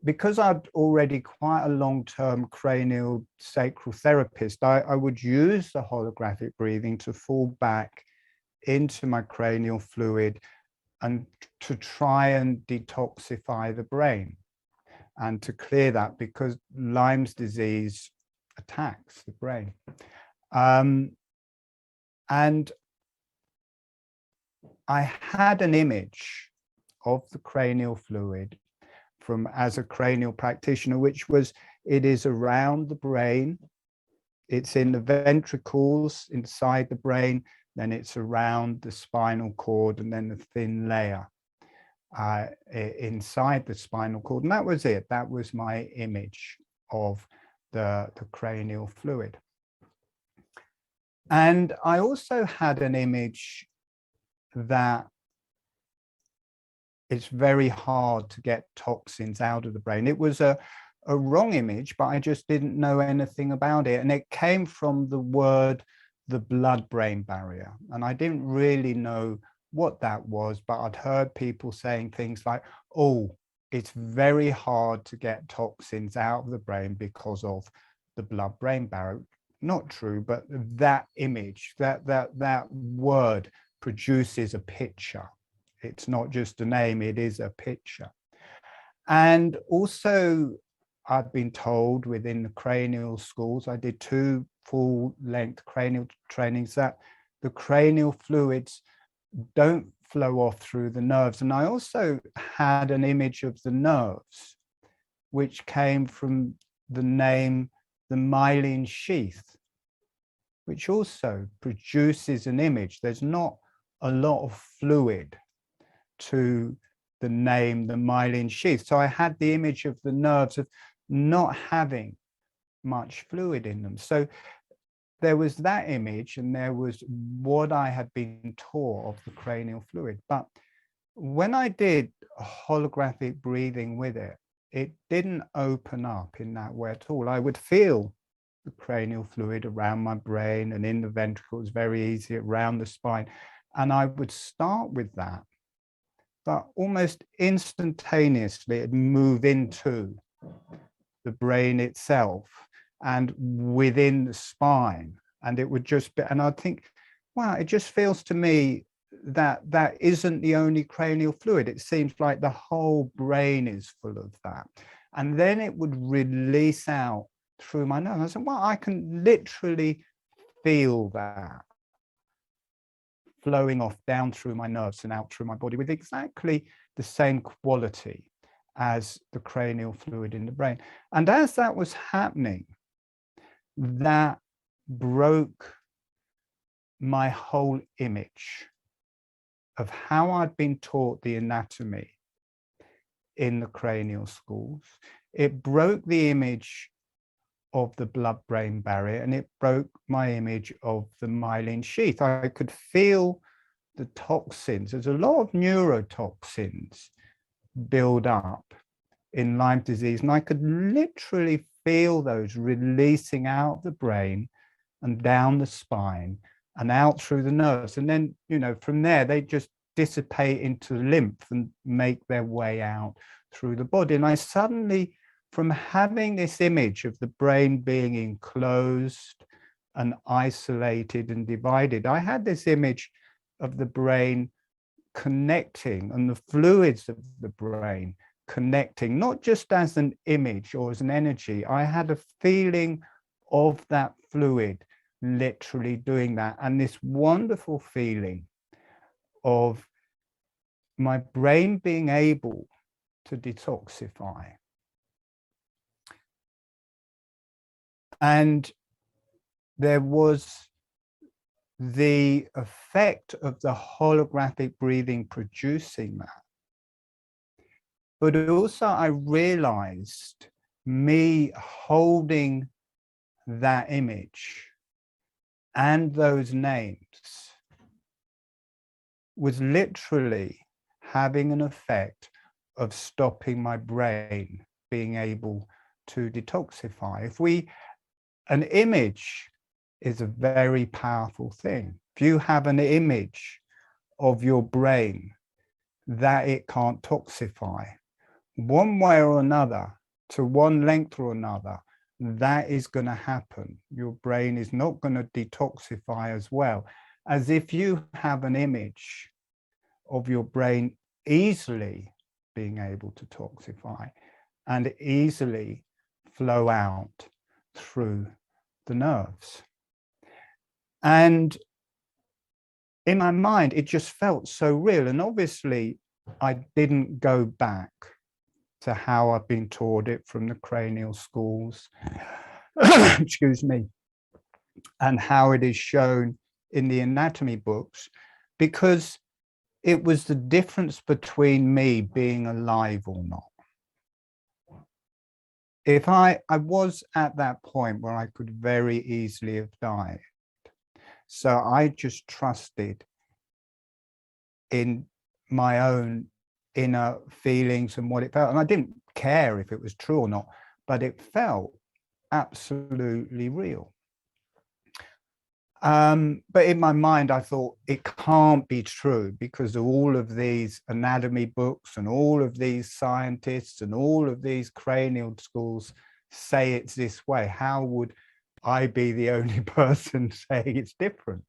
because I'd already quite a long-term cranial sacral therapist, I would use the holographic breathing to fall back into my cranial fluid and to try and detoxify the brain and to clear that, because Lyme's disease attacks the brain. And I had an image of the cranial fluid from as a cranial practitioner, which was, it is around the brain, it's in the ventricles inside the brain, then it's around the spinal cord, and then the thin layer inside the spinal cord. And that was it. That was my image of the cranial fluid. And I also had an image that it's very hard to get toxins out of the brain. It was a wrong image, but I just didn't know anything about it. And it came from the word, the blood-brain barrier. And I didn't really know what that was, but I'd heard people saying things like, oh, it's very hard to get toxins out of the brain because of the blood-brain barrier. Not true, but that image, that word produces a picture. It's not just a name, it is a picture. And also, I've been told within the cranial schools, I did 2 full-length cranial trainings, that the cranial fluids don't flow off through the nerves. And I also had an image of the nerves, which came from the name, the myelin sheath, which also produces an image. There's not a lot of fluid to the name, the myelin sheath. So I had the image of the nerves of not having much fluid in them. So there was that image, and there was what I had been taught of the cranial fluid. But when I did holographic breathing with it, it didn't open up in that way at all. I would feel the cranial fluid around my brain and in the ventricles, very easy, around the spine. And I would start with that, but almost instantaneously it'd move into the brain itself and within the spine. And it would just be, and I'd think, wow, it just feels to me that that isn't the only cranial fluid. It seems like the whole brain is full of that. And then it would release out through my nose. I said, well, I can literally feel that flowing off down through my nerves and out through my body with exactly the same quality as the cranial fluid in the brain. And as that was happening, that broke my whole image of how I'd been taught the anatomy in the cranial schools. It broke the image of the blood-brain barrier, and it broke my image of the myelin sheath. I could feel the toxins. There's a lot of neurotoxins build up in Lyme disease, and I could literally feel those releasing out of the brain and down the spine and out through the nerves. And then, you know, from there, they just dissipate into the lymph and make their way out through the body. And I suddenly, from having this image of the brain being enclosed and isolated and divided, I had this image of the brain connecting and the fluids of the brain connecting, not just as an image or as an energy. I had a feeling of that fluid literally doing that, and this wonderful feeling of my brain being able to detoxify. And there was the effect of the holographic breathing producing that. But also I realized me holding that image and those names was literally having an effect of stopping my brain being able to detoxify. An image is a very powerful thing. If you have an image of your brain that it can't toxify, one way or another, to one length or another, that is going to happen. Your brain is not going to detoxify as well as if you have an image of your brain easily being able to toxify and easily flow out through the nerves. And in my mind, it just felt so real. And obviously, I didn't go back to how I've been taught it from the cranial schools, excuse me, and how it is shown in the anatomy books, because it was the difference between me being alive or not. If I was at that point where I could very easily have died. So I just trusted in my own inner feelings and what it felt. And I didn't care if it was true or not, but it felt absolutely real. But in my mind, I thought it can't be true because all of these anatomy books and all of these scientists and all of these cranial schools say it's this way. How would I be the only person saying it's different?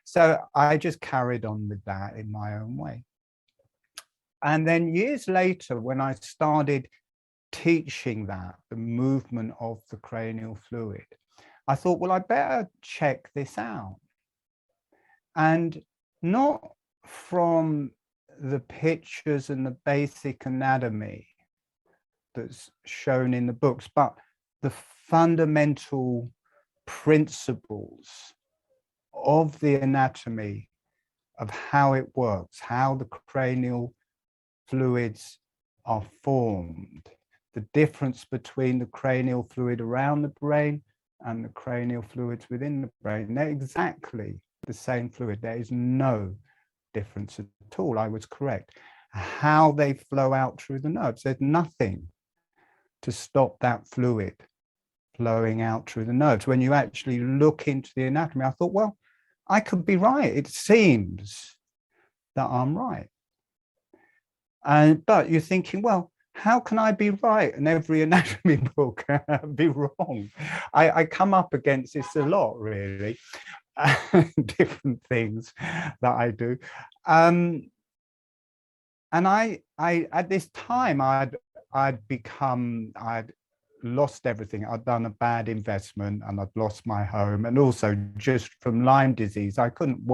So I just carried on with that in my own way. And then years later, when I started teaching that, the movement of the cranial fluid, I thought, well, I better check this out. And not from the pictures and the basic anatomy that's shown in the books, but the fundamental principles of the anatomy of how it works, how the cranial fluids are formed, the difference between the cranial fluid around the brain and the cranial fluids within the brain. They're exactly the same fluid. There is no difference at all. I was correct. How they flow out through the nerves, there's nothing to stop that fluid flowing out through the nerves. When you actually look into the anatomy, I thought, well, I could be right. It seems that I'm right. But you're thinking, well, how can I be right and every anatomy book be wrong? I come up against this a lot, really, different things that I do. And I at this time, I'd lost everything. I'd done a bad investment and I'd lost my home. And also just from Lyme disease, I couldn't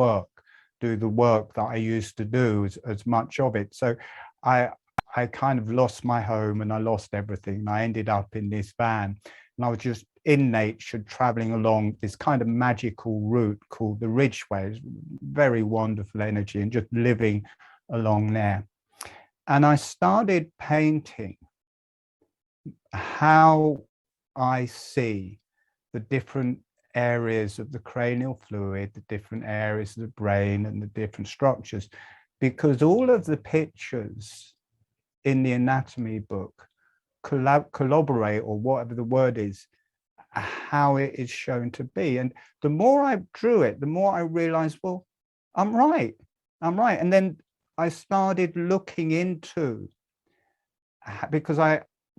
do the work that I used to do as much of it. So I kind of lost my home and I lost everything. And I ended up in this van and I was just in nature traveling along this kind of magical route called the Ridgeway. Very wonderful energy and just living along there. And I started painting how I see the different areas of the cranial fluid, the different areas of the brain and the different structures, because all of the pictures in the anatomy book collaborate, or whatever the word is, how it is shown to be. And the more I drew it, the more I realized, well, I'm right. And then I started looking into, because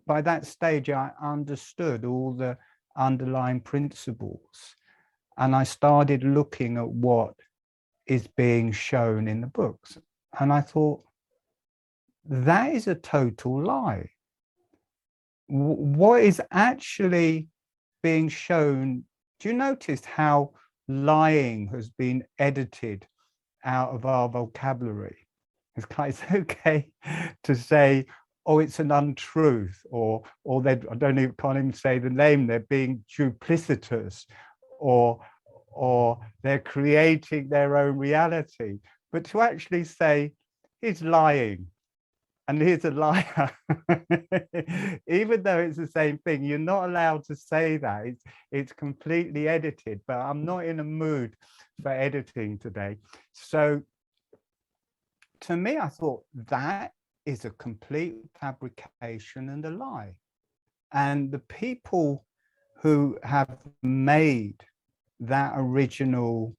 by that stage, I understood all the underlying principles. And I started looking at what is being shown in the books. And I thought, that is a total lie. What is actually being shown? Do you notice how lying has been edited out of our vocabulary? It's okay to say, oh, it's an untruth, or they, can't even say the name, they're being duplicitous, or they're creating their own reality. But to actually say, he's lying, and he's a liar, even though it's the same thing, you're not allowed to say that. It's completely edited, but I'm not in a mood for editing today. So to me, I thought that is a complete fabrication and a lie. And the people who have made that original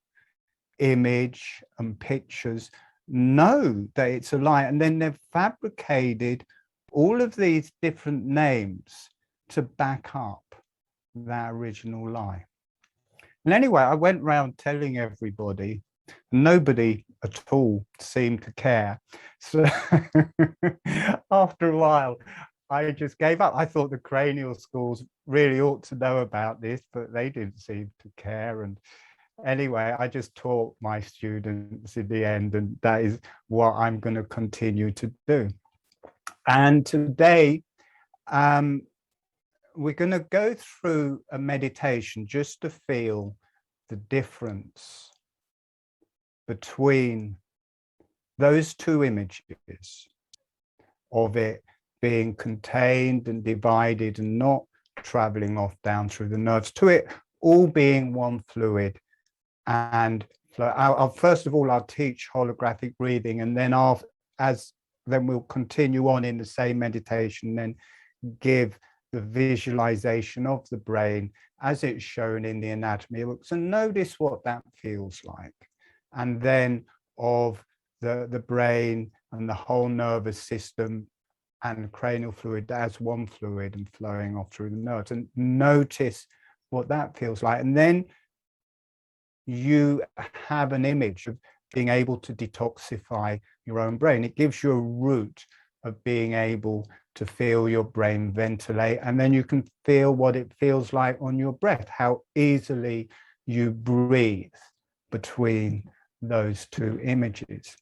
image and pictures know that it's a lie, and then they've fabricated all of these different names to back up that original lie. And anyway, I went around telling everybody, nobody at all seemed to care. So after a while, I just gave up. I thought the cranial schools really ought to know about this, but they didn't seem to care. And anyway, I just taught my students in the end, and that is what I'm going to continue to do. And today, we're going to go through a meditation just to feel the difference between those two images of it being contained and divided and not traveling off down through the nerves, to it all being one fluid. And first of all, I'll teach holographic breathing, and then then we'll continue on in the same meditation, then give the visualization of the brain as it's shown in the anatomy books, and notice what that feels like. And then of the brain and the whole nervous system and cranial fluid as one fluid and flowing off through the nerves, and notice what that feels like. And then you have an image of being able to detoxify your own brain. It gives you a route of being able to feel your brain ventilate, and then you can feel what it feels like on your breath, how easily you breathe between those two images.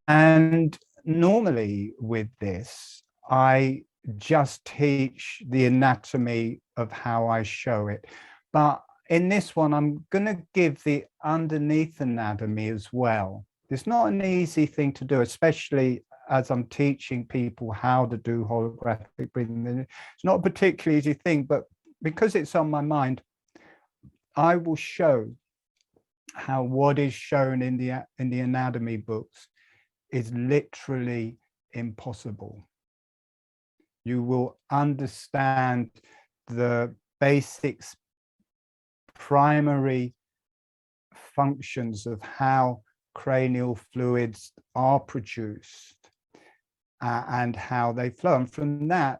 And normally with this, I just teach the anatomy of how I show it. But in this one, I'm going to give the underneath anatomy as well. It's not an easy thing to do, especially as I'm teaching people how to do holographic breathing. It's not a particularly easy thing, but because it's on my mind, I will show how what is shown in the anatomy books is literally impossible. You will understand the basics, primary functions of how cranial fluids are produced and how they flow. And from that,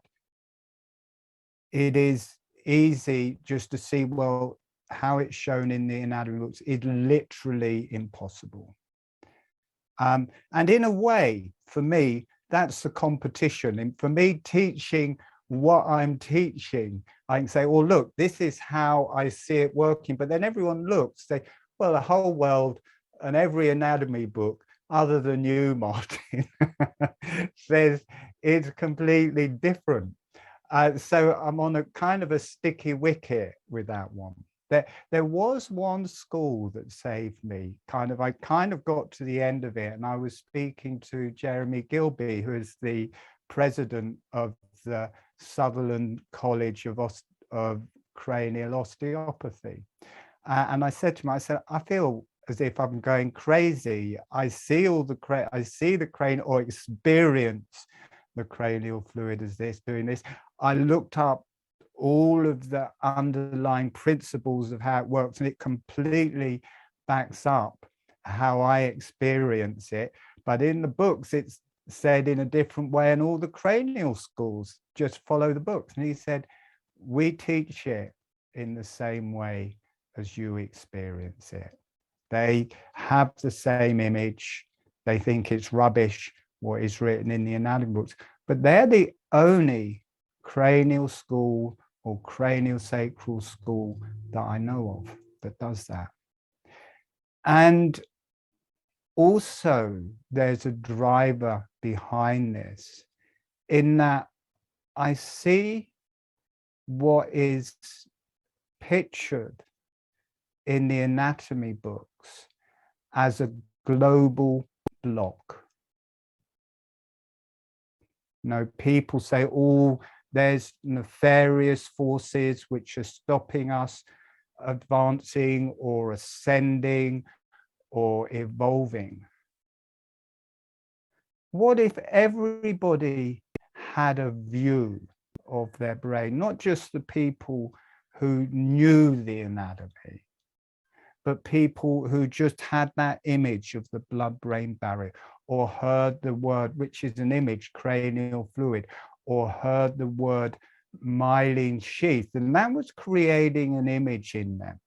it is easy just to see, well, how it's shown in the anatomy books is literally impossible. And in a way, for me, that's the competition. And for me, teaching what I'm teaching, I can say, well, look, this is how I see it working. But then everyone looks, say, well, the whole world and every anatomy book, other than you, Martin, says it's completely different. So I'm on a kind of a sticky wicket with that one. There was one school that saved me. I kind of got to the end of it, and I was speaking to Jeremy Gilby, who is the president of the Sutherland College of Cranial Osteopathy. And I said to him, I said, I feel as if I'm going crazy. I see the cranial, or experience the cranial fluid as this, doing this. I looked up all of the underlying principles of how it works, and it completely backs up how I experience it. But in the books, it's said in a different way, and all the cranial schools just follow the books. And he said, we teach it in the same way as you experience it. They have the same image. They think it's rubbish what is written in the anatomy books, but they're the only cranial school or cranial sacral school that I know of that does that. And also there's a driver behind this, in that I see what is pictured in the anatomy books as a global block. You know, people say, oh, there's nefarious forces which are stopping us advancing or ascending or evolving. What if everybody had a view of their brain, not just the people who knew the anatomy, but people who just had that image of the blood-brain barrier, or heard the word, which is an image, cranial fluid, or heard the word myelin sheath, and that was creating an image in them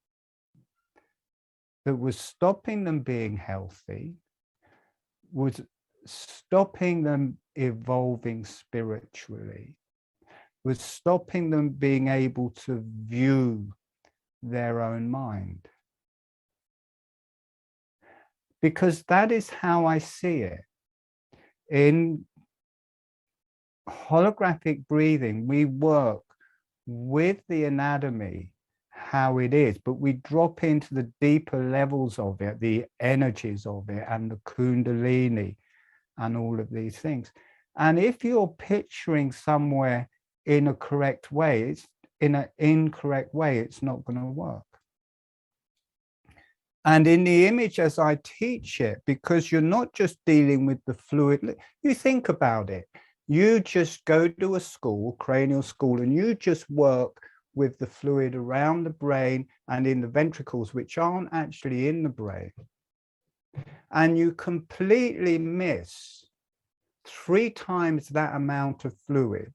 that was stopping them being healthy, was stopping them evolving spiritually, was stopping them being able to view their own mind. Because that is how I see it. In holographic breathing, we work with the anatomy, how it is, but we drop into the deeper levels of it, the energies of it, and the kundalini, and all of these things. And if you're picturing somewhere in a correct way, it's in an incorrect way, it's not going to work. And in the image, as I teach it, because you're not just dealing with the fluid, you think about it. You just go to a school, cranial school, and you just work with the fluid around the brain and in the ventricles, which aren't actually in the brain. And you completely miss 3 times that amount of fluid,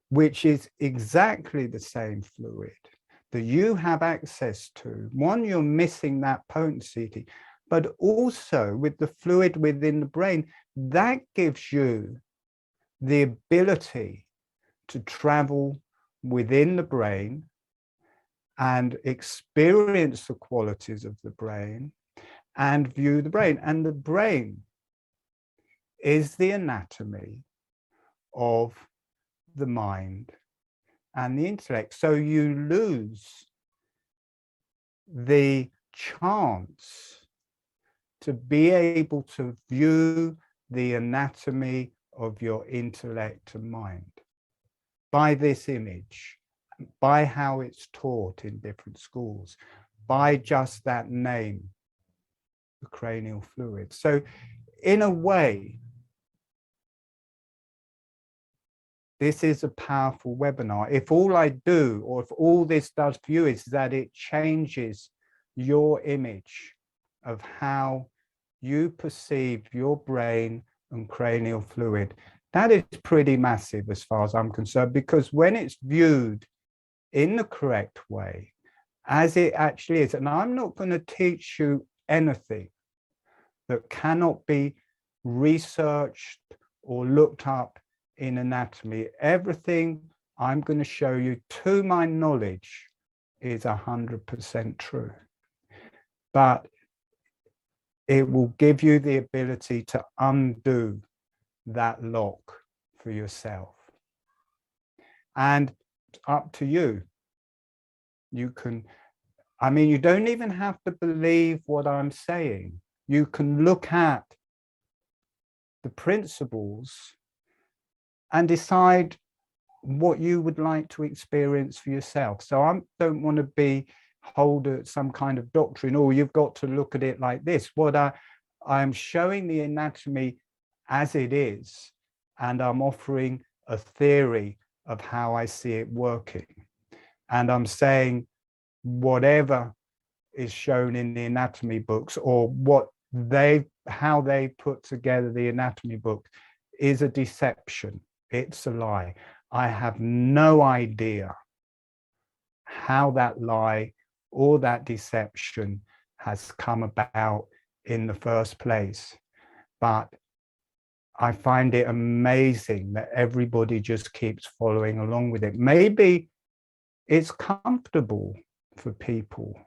which is exactly the same fluid that you have access to. One, you're missing that potency, but also with the fluid within the brain, that gives you the ability to travel within the brain and experience the qualities of the brain and view the brain. And the brain is the anatomy of the mind and the intellect. So you lose the chance to be able to view the anatomy of your intellect and mind by this image, by how it's taught in different schools, by just that name, the cranial fluid. So in a way, this is a powerful webinar. If all I do, or if all this does for you, is that it changes your image of how you perceive your brain and cranial fluid, that is pretty massive as far as I'm concerned, because when it's viewed in the correct way, as it actually is, and I'm not going to teach you anything that cannot be researched or looked up in anatomy. Everything I'm going to show you, to my knowledge, is 100% true. But it will give you the ability to undo that lock for yourself. And up to you. You can, I mean, you don't even have to believe what I'm saying. You can look at the principles and decide what you would like to experience for yourself. So I don't want to be hold some kind of doctrine, or you've got to look at it like this. What I'm showing the anatomy as it is, and I'm offering a theory of how I see it working. And I'm saying whatever is shown in the anatomy books, or how they put together the anatomy book, is a deception. It's a lie. I have no idea how that lie or that deception has come about in the first place. But I find it amazing that everybody just keeps following along with it. Maybe it's comfortable for people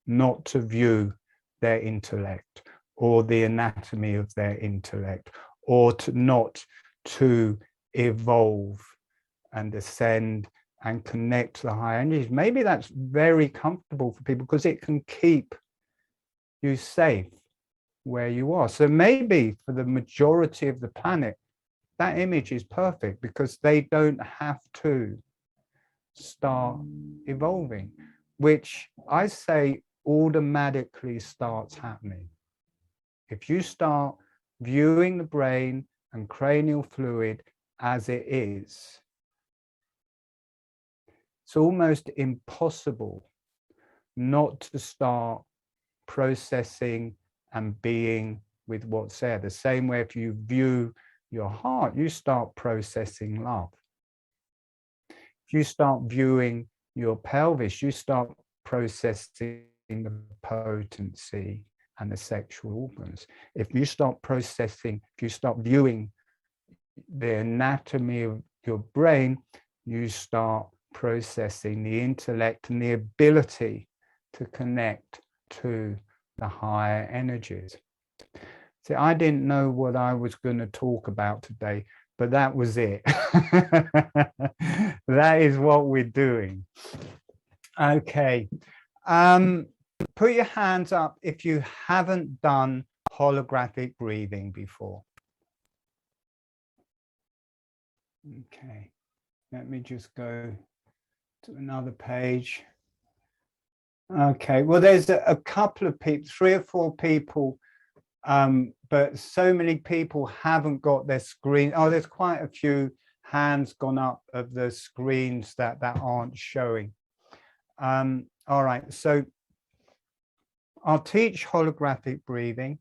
not to view their intellect or the anatomy of their intellect, or not to evolve and ascend and connect to the higher energies. Maybe that's very comfortable for people because it can keep you safe where you are. So maybe for the majority of the planet, that image is perfect because they don't have to start evolving, which I say automatically starts happening. If you start viewing the brain and cranial fluid as it is, it's almost impossible not to start processing and being with what's there. The same way if you view your heart, you start processing love. If you start viewing your pelvis, you start processing the potency and the sexual organs. If you start processing, if you start viewing the anatomy of your brain, you start processing the intellect and the ability to connect to the higher energies. See, I didn't know what I was going to talk about today, but that was it. That is what we're doing. Okay. Put your hands up if you haven't done holographic breathing before. Okay. Let me just go to another page. Okay. Well, there's a couple of people, 3 or 4 people, but so many people haven't got their screen. Oh, there's quite a few hands gone up of the screens that aren't showing. All right, so I'll teach holographic breathing.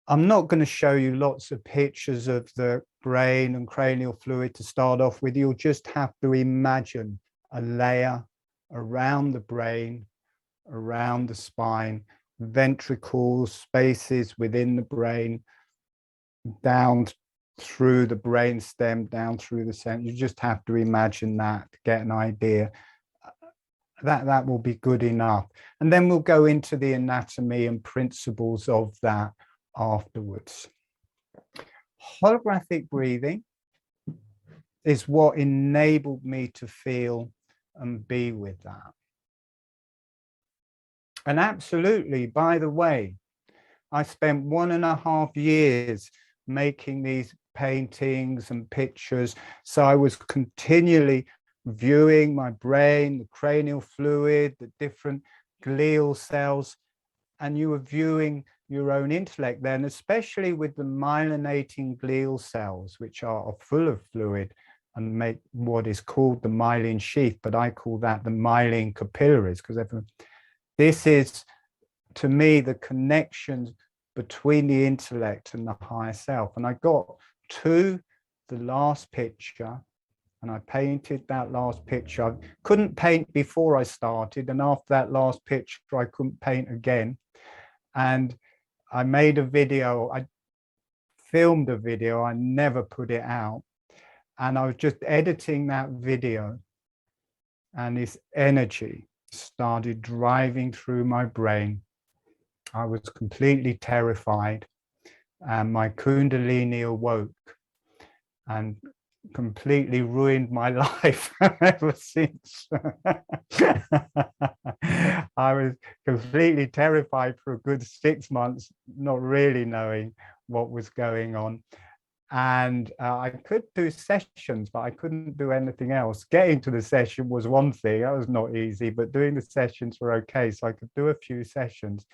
I'm not going to show you lots of pictures of the brain and cranial fluid to start off with. You'll just have to imagine a layer around the brain, around the spine, ventricles, spaces within the brain, down through the brain stem, down through the center. You just have to imagine that to get an idea. That will be good enough. And then we'll go into the anatomy and principles of that afterwards. Holographic breathing is what enabled me to feel and be with that. And absolutely, by the way, I spent 1.5 years making these paintings and pictures. So I was continually viewing my brain, the cranial fluid, the different glial cells, and you were viewing your own intellect then, especially with the myelinating glial cells, which are full of fluid and make what is called the myelin sheath, but I call that the myelin capillaries, because this is, to me, the connections between the intellect and the higher self. And I got to the last picture, and I painted that last picture. I couldn't paint before I started, and after that last picture, I couldn't paint again. And I made a video, I filmed a video, I never put it out. And I was just editing that video, and this energy started driving through my brain. I was completely terrified, and my Kundalini awoke and completely ruined my life ever since. I was completely terrified for a good 6 months, not really knowing what was going on. And I could do sessions, but I couldn't do anything else. Getting to the session was one thing, that was not easy, but doing the sessions were okay. So I could do a few sessions,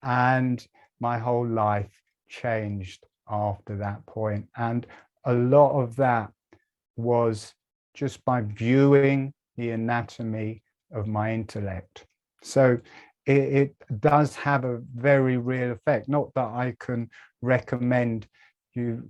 and my whole life changed after that point. And a lot of that was just by viewing the anatomy of my intellect. So it does have a very real effect. Not that I can recommend you,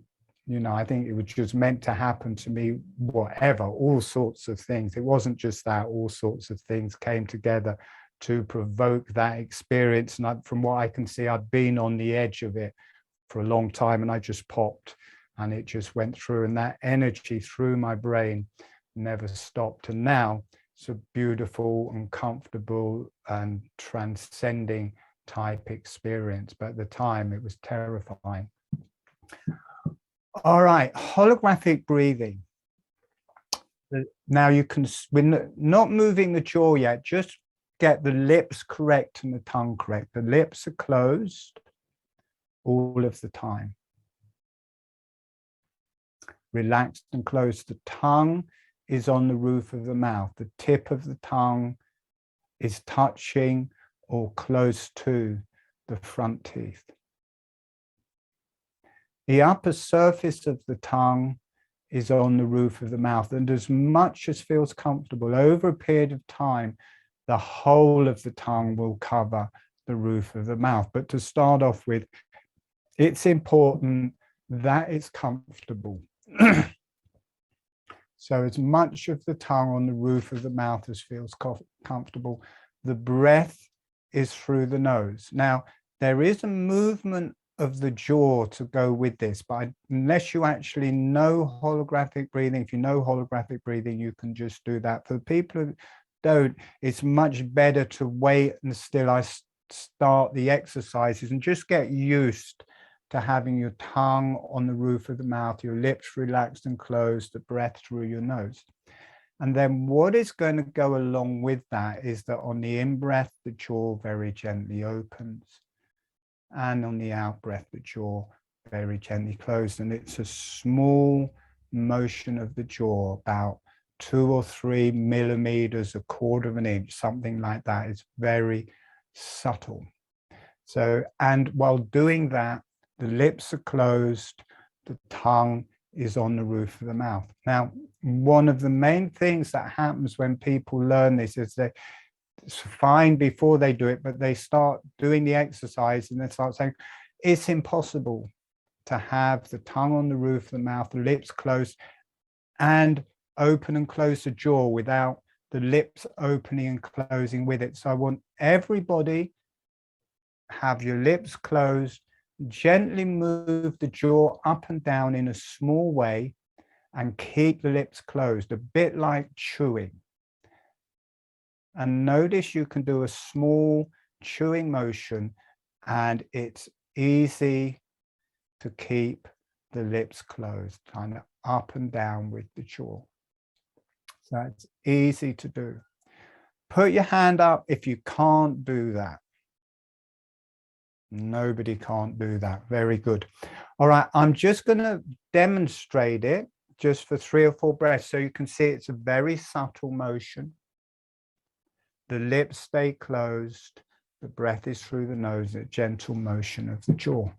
I think it was just meant to happen to me, whatever, all sorts of things. It wasn't just that, all sorts of things came together to provoke that experience. And from what I can see, I'd been on the edge of it for a long time, and I just popped and it just went through, and that energy through my brain never stopped. And now it's a beautiful and comfortable and transcending type experience. But at the time it was terrifying. All right, holographic breathing. Now you can, we're not moving the jaw yet, just get the lips correct and the tongue correct. The lips are closed all of the time. Relaxed and closed. The tongue is on the roof of the mouth. The tip of the tongue is touching or close to the front teeth. The upper surface of the tongue is on the roof of the mouth, and as much as feels comfortable over a period of time, the whole of the tongue will cover the roof of the mouth. But to start off with, it's important that it's comfortable. So as much of the tongue on the roof of the mouth as feels comfortable. The breath is through the nose. Now, there is a movement of the jaw to go with this, but unless you actually know holographic breathing, if you know holographic breathing, you can just do that. For people who don't, it's much better to wait until I start the exercises and just get used to having your tongue on the roof of the mouth, your lips relaxed and closed, the breath through your nose. And then what is going to go along with that is that on the in-breath, the jaw very gently opens. And on the out-breath, the jaw very gently closed. And it's a small motion of the jaw, about 2 or 3 millimeters, a quarter of an inch, something like that. It's very subtle. So, and while doing that, the lips are closed, the tongue is on the roof of the mouth. Now, one of the main things that happens when people learn this is that it's fine before they do it, but they start doing the exercise and they start saying, it's impossible to have the tongue on the roof of the mouth, the lips closed, and open and close the jaw without the lips opening and closing with it. So I want everybody have your lips closed, gently move the jaw up and down in a small way and keep the lips closed, a bit like chewing. And notice you can do a small chewing motion and it's easy to keep the lips closed, kind of up and down with the jaw. So it's easy to do. Put your hand up if you can't do that. Nobody can't do that. Very good. All right, I'm just going to demonstrate it just for 3 or 4 breaths so you can see it's a very subtle motion. The lips stay closed. The breath is through the nose, a gentle motion of the jaw.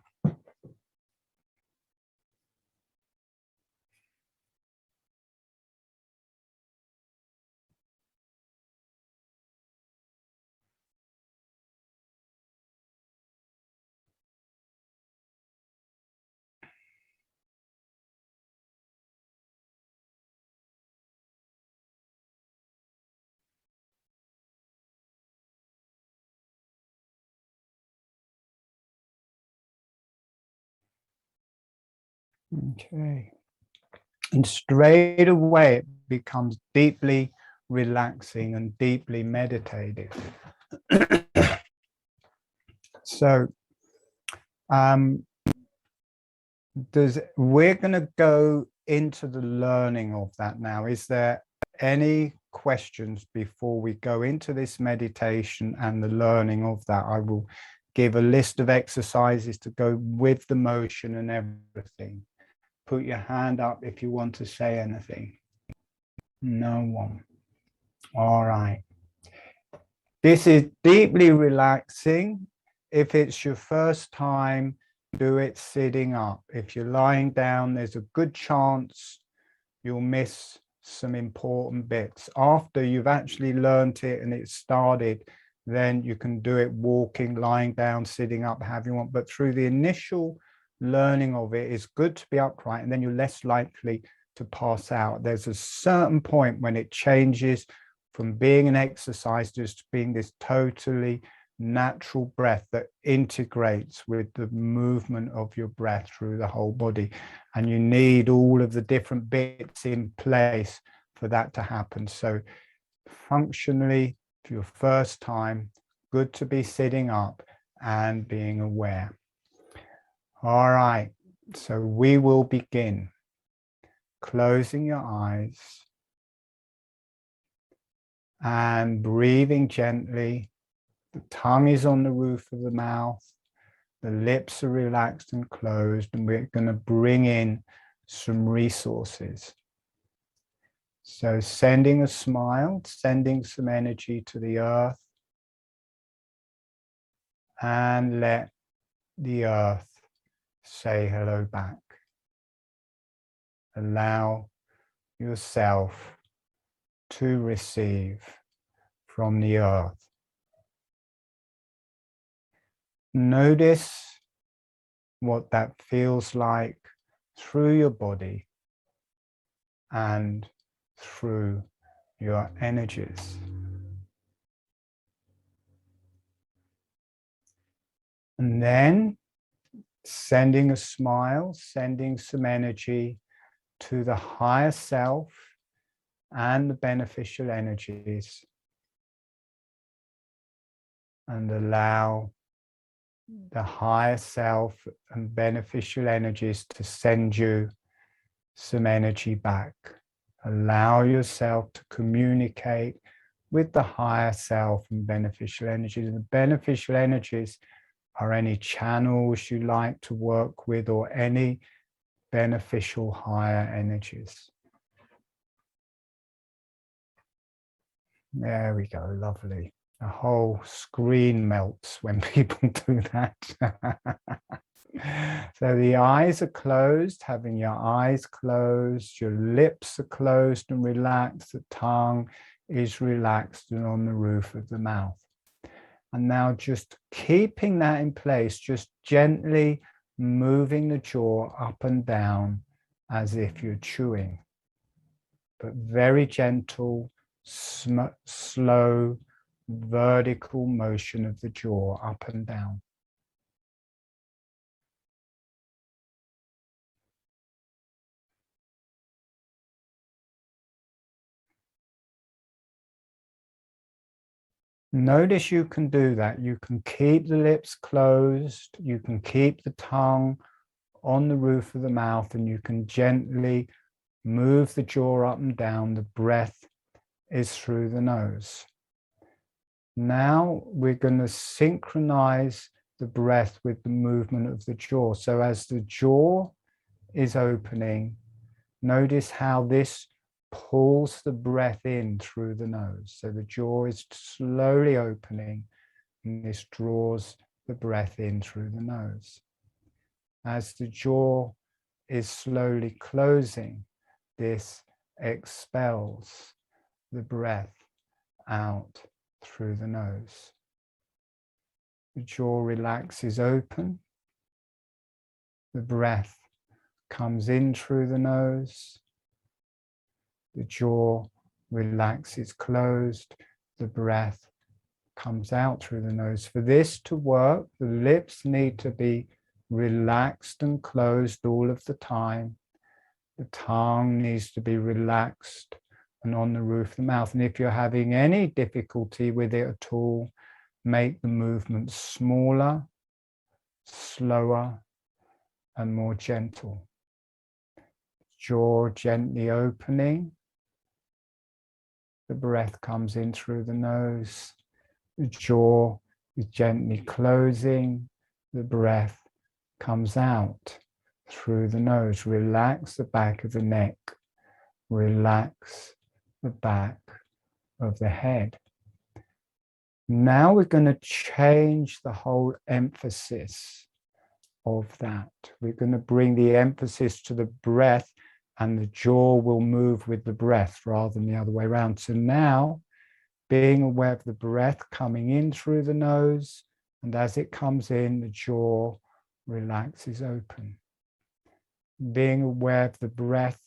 Okay. And straight away it becomes deeply relaxing and deeply meditative. So we're going to go into the learning of that now. Is there any questions before we go into this meditation and the learning of that? I will give a list of exercises to go with the motion and everything. Put your hand up if you want to say anything. No one. All right. This is deeply relaxing. If it's your first time, do it sitting up. If you're lying down, there's a good chance you'll miss some important bits. After you've actually learned it and it started, then you can do it walking, lying down, sitting up, however you want. But through the initial learning of it, it's good to be upright, and then you're less likely to pass out. There's a certain point when it changes from being an exercise to just being this totally natural breath that integrates with the movement of your breath through the whole body. And you need all of the different bits in place for that to happen. So functionally, for your first time, good to be sitting up and being aware. All right, so we will begin. Closing your eyes and breathing gently. The tongue is on the roof of the mouth. The lips are relaxed and closed, and we're going to bring in some resources. So sending a smile, sending some energy to the earth, and let the earth say hello back. Allow yourself to receive from the earth. Notice what that feels like through your body and through your energies. And then sending a smile, sending some energy to the higher self and the beneficial energies, and allow the higher self and beneficial energies to send you some energy back. Allow yourself to communicate with the higher self and beneficial energies. And the beneficial energies are any channels you like to work with, or any beneficial higher energies. There we go, lovely. The whole screen melts when people do that. So the eyes are closed, having your eyes closed, your lips are closed and relaxed, the tongue is relaxed and on the roof of the mouth. And now just keeping that in place, just gently moving the jaw up and down as if you're chewing, but very gentle, slow, vertical motion of the jaw up and down. Notice you can do that. You can keep the lips closed, you can keep the tongue on the roof of the mouth, and you can gently move the jaw up and down. The breath is through the nose. Now we're going to synchronize the breath with the movement of the jaw. So as the jaw is opening, notice how this pulls the breath in through the nose. So the jaw is slowly opening, and this draws the breath in through the nose. As the jaw is slowly closing, this expels the breath out through the nose. The jaw relaxes open, the breath comes in through the nose, the jaw relaxes closed, the breath comes out through the nose. For this to work, the lips need to be relaxed and closed all of the time. The tongue needs to be relaxed and on the roof of the mouth. And if you're having any difficulty with it at all, make the movement smaller, slower, and more gentle. Jaw gently opening. The breath comes in through the nose. The jaw is gently closing. The breath comes out through the nose. Relax the back of the neck. Relax the back of the head. Now we're going to change the whole emphasis of that. We're going to bring the emphasis to the breath, and the jaw will move with the breath rather than the other way around. So now, being aware of the breath coming in through the nose, and as it comes in, the jaw relaxes open. Being aware of the breath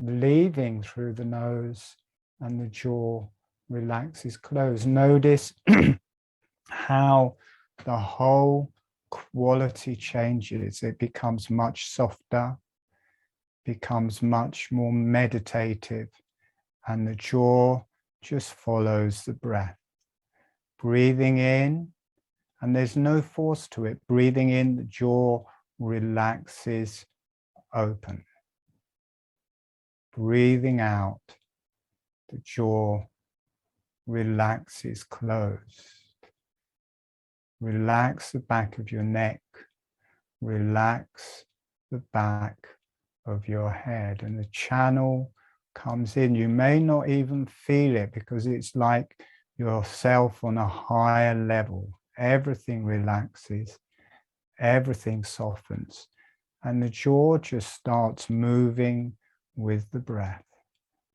leaving through the nose, and the jaw relaxes closed. Notice how the whole quality changes. It becomes much softer, becomes much more meditative, and the jaw just follows the breath. Breathing in, and there's no force to it. Breathing in, the jaw relaxes open. Breathing out, the jaw relaxes closed. Relax the back of your neck. Relax the back of your head, and the channel comes in. You may not even feel it because it's like yourself on a higher level. Everything relaxes, everything softens, and the jaw just starts moving with the breath.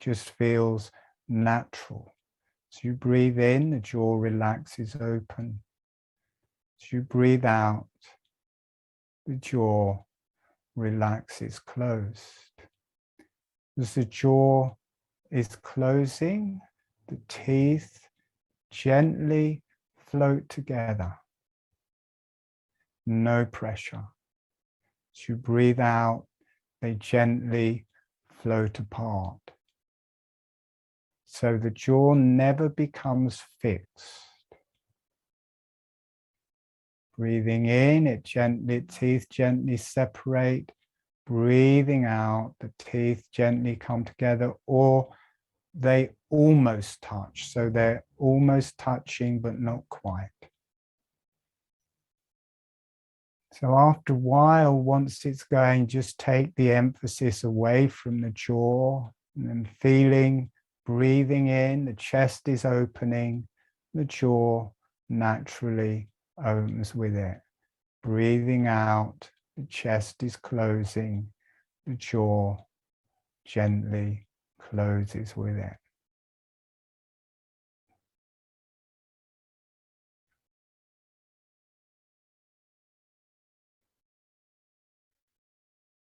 Just feels natural. So you breathe in, the jaw relaxes open. As you breathe out, the jaw relaxes closed. As the jaw is closing, the teeth gently float together. No pressure. As you breathe out, they gently float apart. So the jaw never becomes fixed. Breathing in, teeth gently separate. Breathing out, the teeth gently come together, or they almost touch. So they're almost touching, but not quite. So after a while, once it's going, just take the emphasis away from the jaw and then feeling, breathing in, the chest is opening, the jaw naturally opens with it. Breathing out, the chest is closing, the jaw gently closes with it.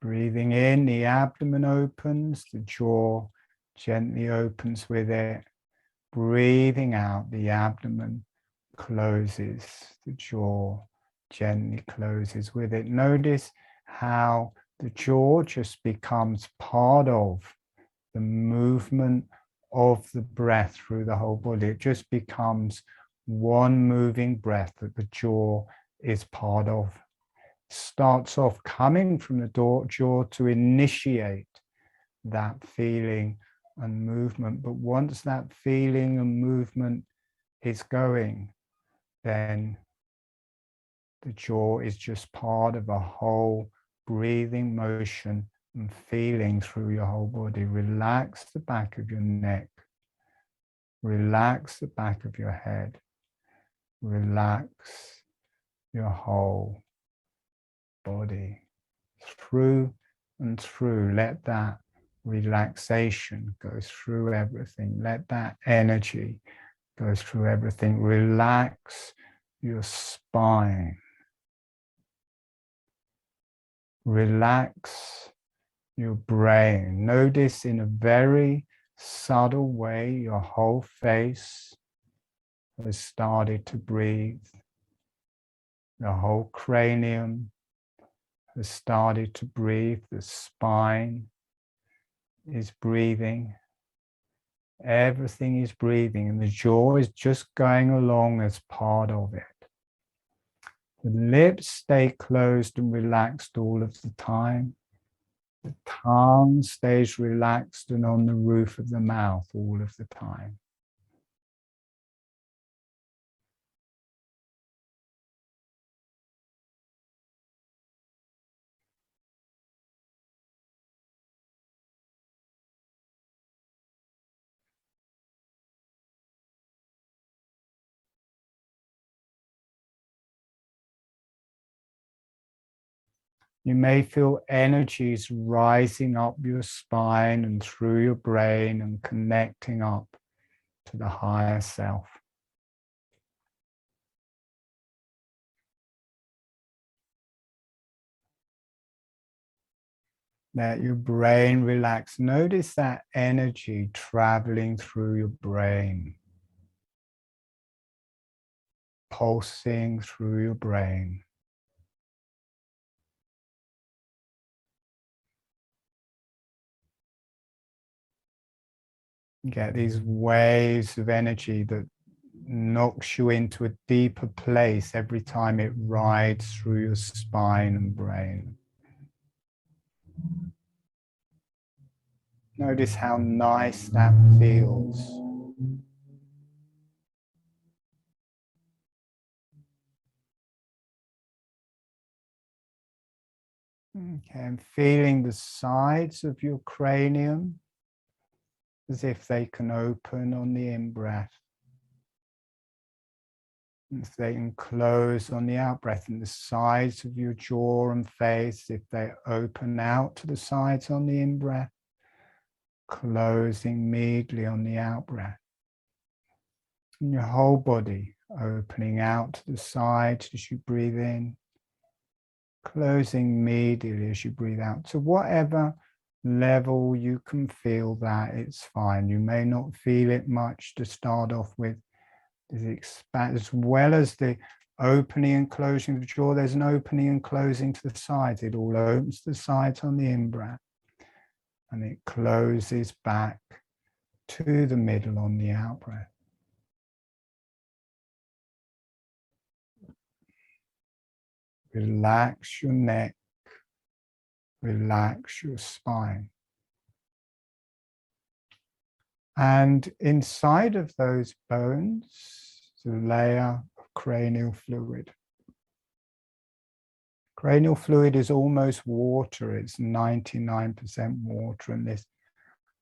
Breathing in, the abdomen opens, the jaw gently opens with it. Breathing out, the abdomen closes, the jaw gently closes with it. Notice how the jaw just becomes part of the movement of the breath through the whole body. It just becomes one moving breath that the jaw is part of. Starts off coming from the jaw to initiate that feeling and movement. But once that feeling and movement is going, then the jaw is just part of a whole breathing motion and feeling through your whole body. Relax the back of your neck. Relax the back of your head. Relax your whole body. Through and through. Let that relaxation go through everything. Let that energy go through everything. Relax your spine. Relax your brain. Notice in a very subtle way your whole face has started to breathe. The whole cranium has started to breathe. The spine is breathing. Everything is breathing, and the jaw is just going along as part of it. The lips stay closed and relaxed all of the time. The tongue stays relaxed and on the roof of the mouth all of the time. You may feel energies rising up your spine and through your brain and connecting up to the higher self. Let your brain relax. Notice that energy traveling through your brain, pulsing through your brain. You get these waves of energy that knocks you into a deeper place every time it rides through your spine and brain. Notice how nice that feels. Okay, and feeling the sides of your cranium as if they can open on the in-breath. If they can close on the out-breath, and the sides of your jaw and face, if they open out to the sides on the in-breath, closing immediately on the out-breath. And your whole body opening out to the side as you breathe in, closing immediately as you breathe out. To whatever level you can feel that, it's fine. You may not feel it much to start off with. Expand, as well as the opening and closing of the jaw, there's an opening and closing to the sides. It all opens to the sides on the in-breath, and it closes back to the middle on the out-breath. Relax your neck, relax your spine. And inside of those bones, is a layer of cranial fluid. Cranial fluid is almost water. It's 99% water, and this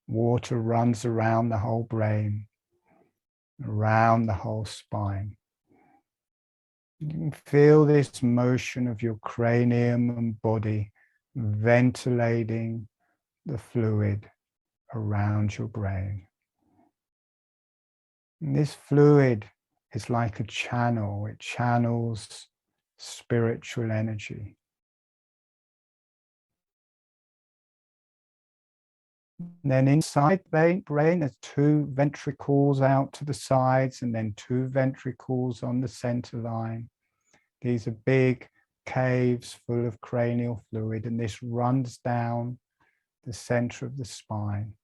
water runs around the whole brain, around the whole spine. You can feel this motion of your cranium and body ventilating the fluid around your brain. And this fluid is like a channel. It channels spiritual energy. And then inside the brain, there's 2 ventricles out to the sides, and then 2 ventricles on the center line. These are big caves full of cranial fluid, and this runs down the center of the spine.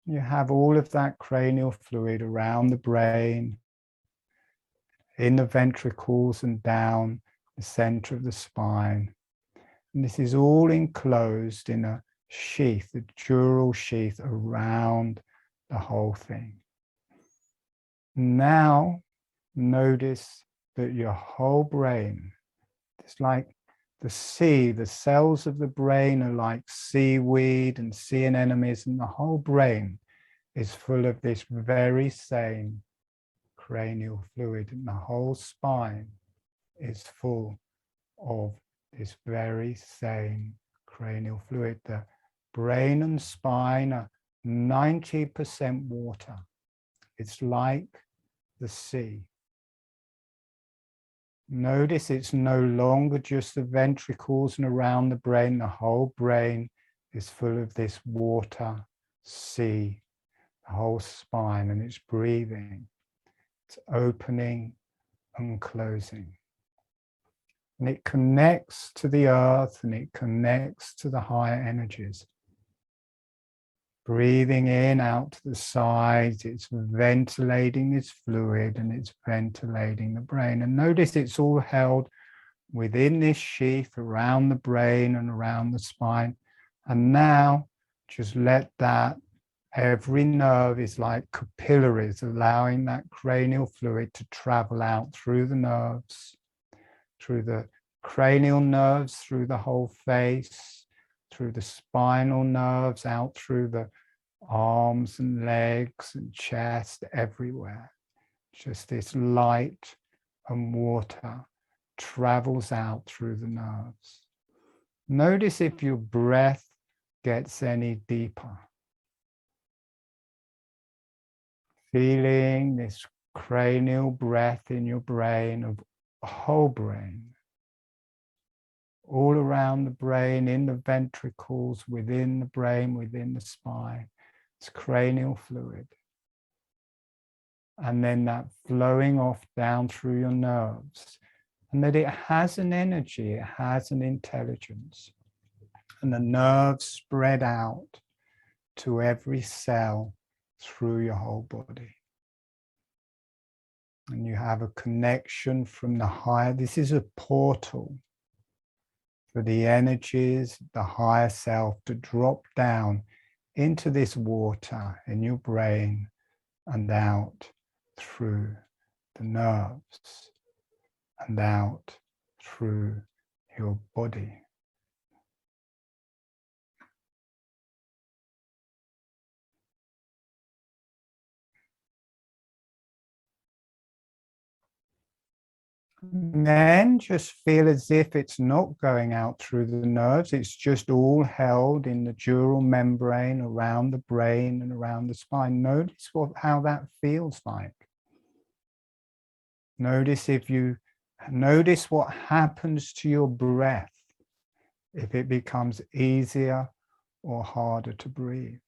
You have all of that cranial fluid around the brain, in the ventricles and down the center of the spine. And this is all enclosed in a sheath, a dural sheath around the whole thing. Now, notice that your whole brain is like the sea. The cells of the brain are like seaweed and sea anemones, and the whole brain is full of this very same cranial fluid, and the whole spine is full of this very same cranial fluid. The brain and spine are 90% water. It's like the sea. Notice it's no longer just the ventricles and around the brain. The whole brain is full of this water sea, the whole spine, and it's breathing. It's opening and closing. And it connects to the earth, and it connects to the higher energies. Breathing in, out to the sides, it's ventilating this fluid, and it's ventilating the brain. And notice it's all held within this sheath around the brain and around the spine. And now just let that, every nerve is like capillaries, allowing that cranial fluid to travel out through the nerves, through the cranial nerves, through the whole face, through the spinal nerves, out through the arms and legs and chest, everywhere. Just this light and water travels out through the nerves. Notice if your breath gets any deeper. Feeling this cranial breath in your brain, of whole brain. All around the brain, in the ventricles, within the brain, within the spine. It's cranial fluid. And then that flowing off down through your nerves. And that it has an energy, it has an intelligence. And the nerves spread out to every cell through your whole body. And you have a connection from the higher, this is a portal for the energies, the higher self, to drop down into this water in your brain and out through the nerves and out through your body. And then just feel as if it's not going out through the nerves, it's just all held in the dural membrane around the brain and around the spine. Notice how that feels like. Notice what happens to your breath if it becomes easier or harder to breathe.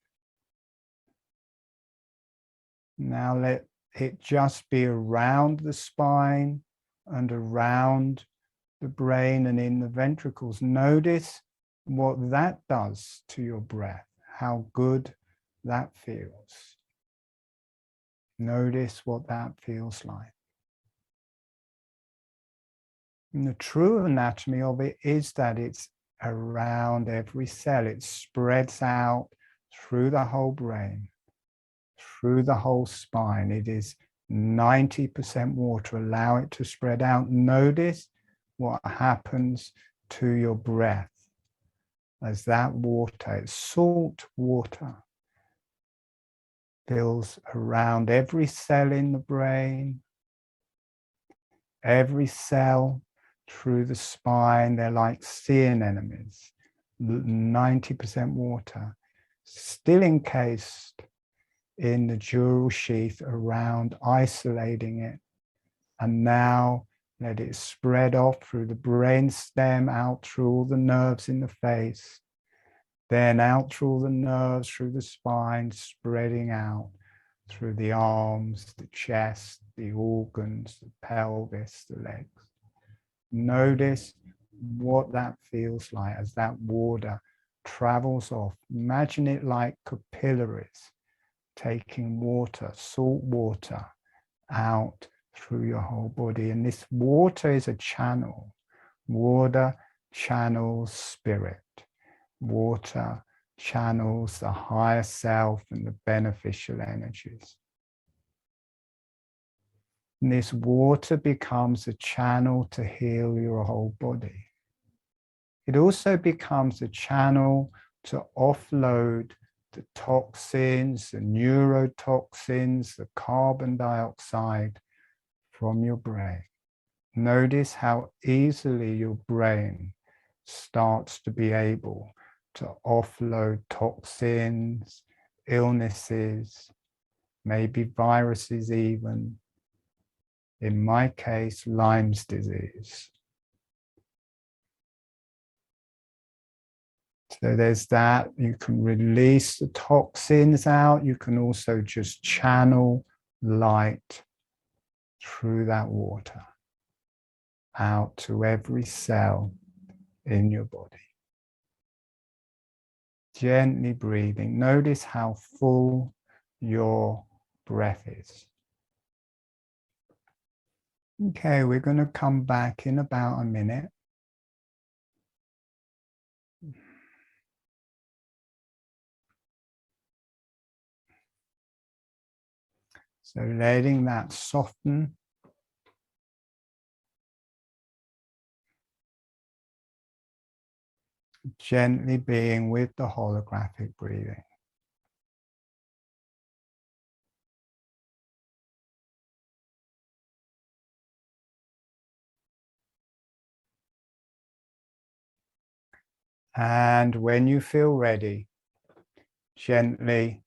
Now let it just be around the spine and around the brain and in the ventricles. Notice what that does to your breath, how good that feels. Notice what that feels like. And the true anatomy of it is that it's around every cell. It spreads out through the whole brain, through the whole spine. It is 90% water. Allow it to spread out. Notice what happens to your breath as that water, it's salt water, fills around every cell in the brain, every cell through the spine. They're like sea anemones, 90% water, still encased in the dural sheath around, isolating it. And now let it spread off through the brain stem, out through all the nerves in the face, then out through all the nerves, through the spine, spreading out through the arms, the chest, the organs, the pelvis, the legs. Notice what that feels like as that water travels off. Imagine it like capillaries, taking water, salt water, out through your whole body. And this water is a channel. Water channels spirit. Water channels the higher self and the beneficial energies. And this water becomes a channel to heal your whole body. It also becomes a channel to offload the toxins, the neurotoxins, the carbon dioxide from your brain. Notice how easily your brain starts to be able to offload toxins, illnesses, maybe viruses even. In my case, Lyme's disease. So there's that. You can release the toxins out. You can also just channel light through that water out to every cell in your body. Gently breathing. Notice how full your breath is. Okay, we're going to come back in about a minute. So letting that soften. Gently being with the holographic breathing. And when you feel ready, gently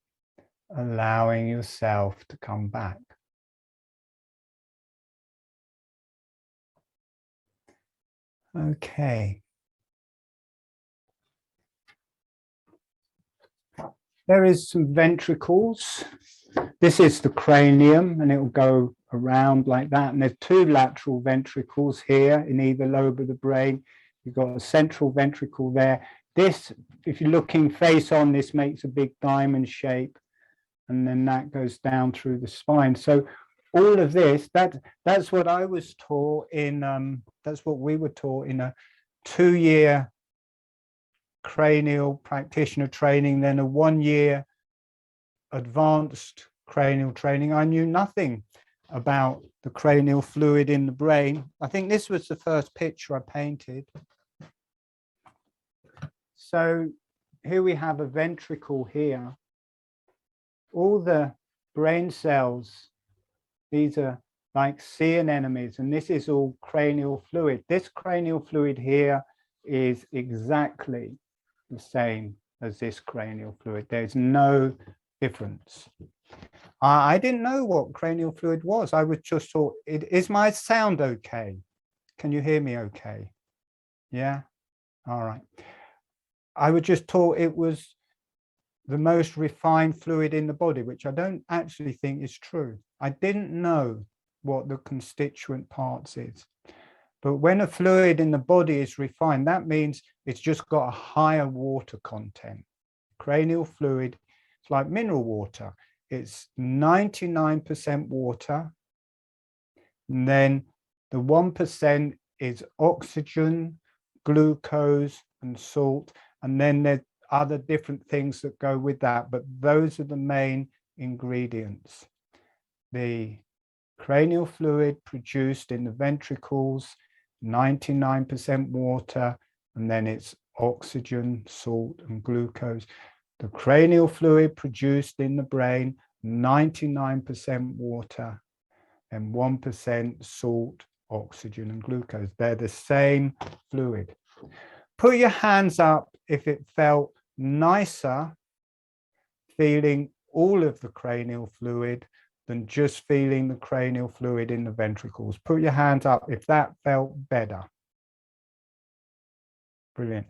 allowing yourself to come back. Okay. There is some ventricles. This is the cranium, and it will go around like that. And there's two lateral ventricles here in either lobe of the brain. You've got a central ventricle there. This, if you're looking face on, this makes a big diamond shape, and then that goes down through the spine. So all of this, that's what I was taught in, that's what we were taught in a 2-year cranial practitioner training, then a 1-year advanced cranial training. I knew nothing about the cranial fluid in the brain. I think this was the first picture I painted. So here we have a ventricle here. All the brain cells, these are like sea anemones, and this is all cranial fluid. This cranial fluid here is exactly the same as this cranial fluid. There's no difference. I didn't know what cranial fluid was. I was just thought, is my sound okay? Can you hear me okay? Yeah? All right. I was just taught it was the most refined fluid in the body, which I don't actually think is true. I didn't know what the constituent parts is. But when a fluid in the body is refined, that means it's just got a higher water content. Cranial fluid, it's like mineral water. It's 99% water. And then the 1% is oxygen, glucose, and salt. And then there's other different things that go with that. But those are the main ingredients. The cranial fluid produced in the ventricles, 99% water, and then it's oxygen, salt, and glucose. The cranial fluid produced in the brain, 99% water and 1% salt, oxygen, and glucose. They're the same fluid. Put your hands up if it felt nicer feeling all of the cranial fluid than just feeling the cranial fluid in the ventricles. Put your hands up if that felt better. Brilliant.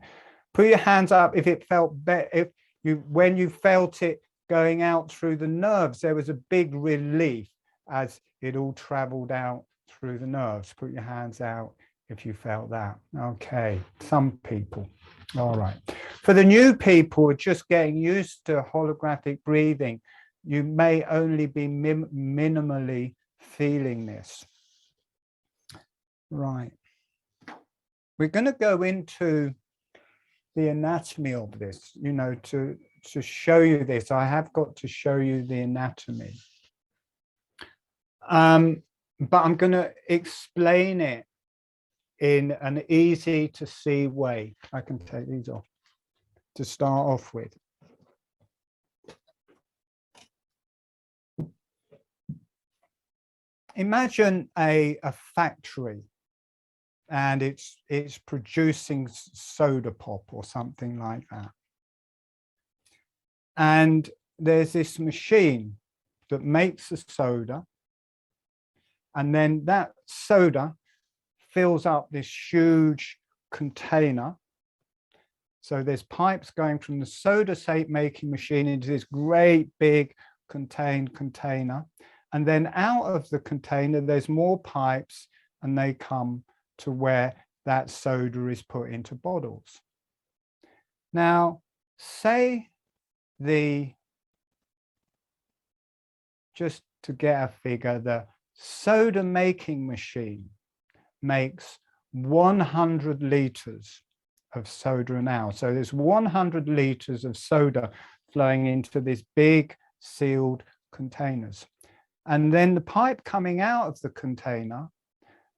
Put your hands up if it felt better, when you felt it going out through the nerves, there was a big relief as it all traveled out through the nerves. Put your hands out if you felt that. Okay, some people. All right. For the new people just getting used to holographic breathing, you may only be minimally feeling this. Right. We're going to go into the anatomy of this, you know, to show you this. I have got to show you the anatomy. But I'm going to explain it in an easy to see way. I can take these off to start off with. Imagine a factory and it's producing soda pop or something like that. And there's this machine that makes the soda, and then that soda fills up this huge container. So there's pipes going from the soda making machine into this great big contained container. And then out of the container, there's more pipes, and they come to where that soda is put into bottles. Now, say just to get a figure, the soda making machine makes 100 liters of soda an hour. So there's 100 liters of soda flowing into this big sealed containers. And then the pipe coming out of the container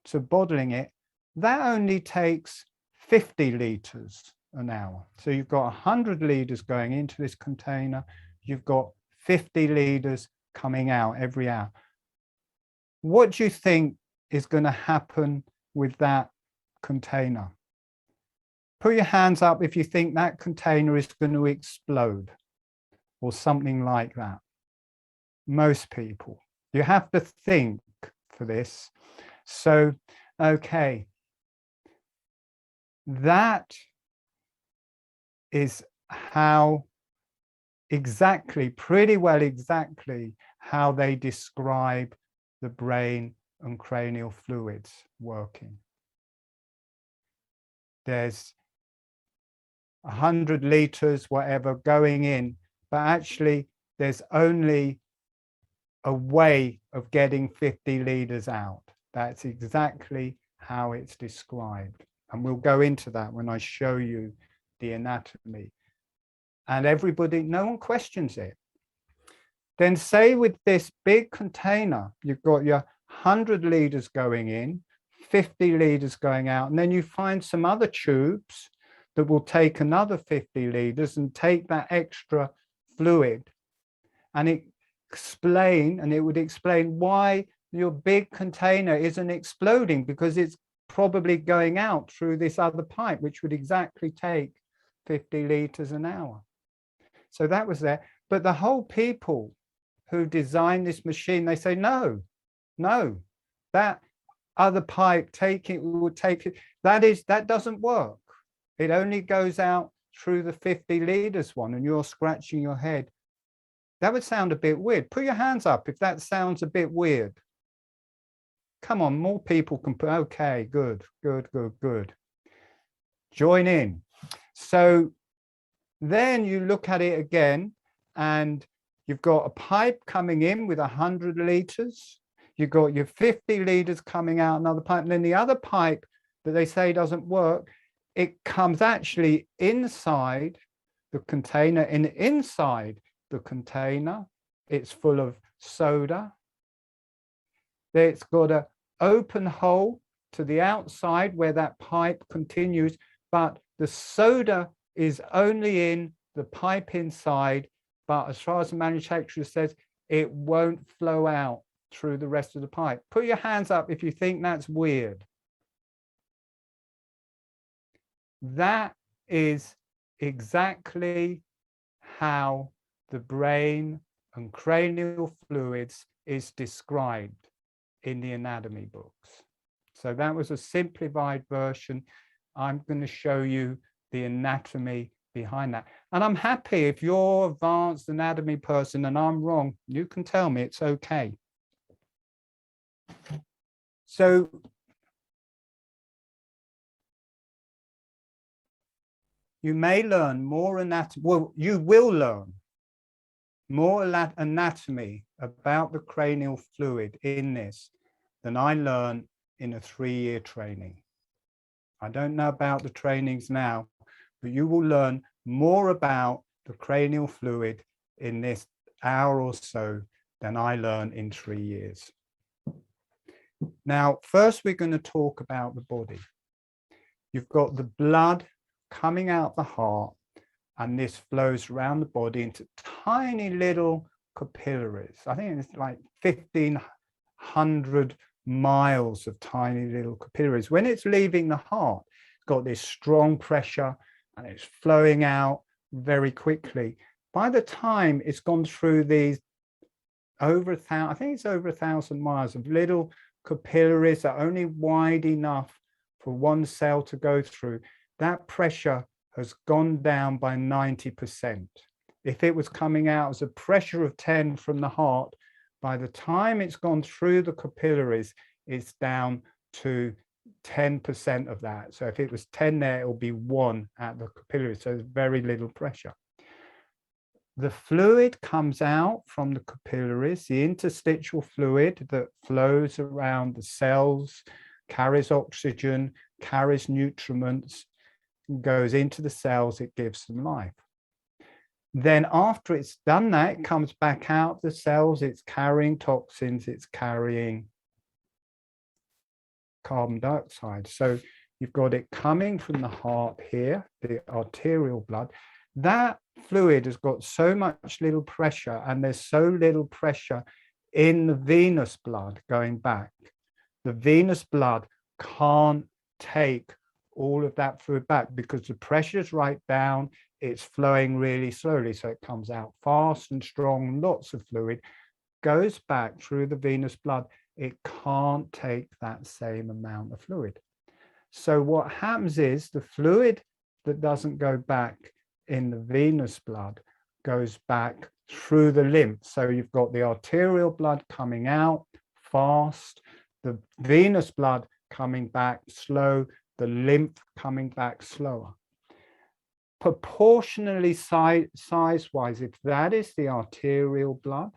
to bottling it, that only takes 50 liters an hour. So you've got 100 liters going into this container. You've got 50 liters coming out every hour. What do you think is going to happen with that container? Put your hands up if you think that container is going to explode or something like that. Most people. You have to think for this. So, okay. That is how pretty well exactly how they describe the brain and cranial fluids working. There's 100 liters, whatever, going in, but actually there's only a way of getting 50 liters out. That's exactly how it's described. And we'll go into that when I show you the anatomy. And everybody, no one questions it. Then say with this big container, you've got your 100 liters going in, 50 liters going out, and then you find some other tubes that will take another 50 liters and take that extra fluid. And it would explain why your big container isn't exploding, because it's probably going out through this other pipe, which would exactly take 50 liters an hour. So that was there. But the whole people who designed this machine, they say, no, that other pipe would take it. That doesn't work. It only goes out through the 50 liters one, and you're scratching your head. That would sound a bit weird. Put your hands up if that sounds a bit weird. Come on, more people can put, okay, good. Join in. So then you look at it again, and you've got a pipe coming in with 100 liters. You've got your 50 liters coming out another pipe. And then the other pipe that they say doesn't work, it comes actually inside the container, and inside the container, it's full of soda. It's got an open hole to the outside where that pipe continues, but the soda is only in the pipe inside, but as far as the manufacturer says, it won't flow out through the rest of the pipe. Put your hands up if you think that's weird. That is exactly how the brain and cranial fluids is described in the anatomy books. So that was a simplified version. I'm going to show you the anatomy behind that. And I'm happy if you're an advanced anatomy person and I'm wrong, you can tell me, it's okay. So you may learn more anatomy, well, you will learn more anatomy about the cranial fluid in this than I learned in a 3-year training. I don't know about the trainings now, but you will learn more about the cranial fluid in this hour or so than I learned in 3 years. Now, first we're going to talk about the body. You've got the blood coming out the heart, and this flows around the body into tiny little capillaries. I think it's like 1,500 miles of tiny little capillaries. When it's leaving the heart, it's got this strong pressure and it's flowing out very quickly. By the time it's gone through these over 1,000, I think it's over 1,000 miles of little capillaries that are only wide enough for one cell to go through, that pressure has gone down by 90%. If it was coming out as a pressure of 10 from the heart, by the time it's gone through the capillaries, it's down to 10% of that. So if it was 10 there, it will be 1 at the capillaries. So there's very little pressure. The fluid comes out from the capillaries, the interstitial fluid that flows around the cells, carries oxygen, carries nutriments, goes into the cells, it gives them life. Then after it's done that, it comes back out the cells, it's carrying toxins, it's carrying carbon dioxide. So you've got it coming from the heart here, the arterial blood. That fluid has got so much little pressure, and there's so little pressure in the venous blood going back. The venous blood can't take all of that fluid back because the pressure is right down, it's flowing really slowly, so it comes out fast and strong, lots of fluid goes back through the venous blood. It can't take that same amount of fluid. So what happens is the fluid that doesn't go back in the venous blood goes back through the lymph. So you've got the arterial blood coming out fast, the venous blood coming back slow, the lymph coming back slower. Proportionally size-wise, if that is the arterial blood,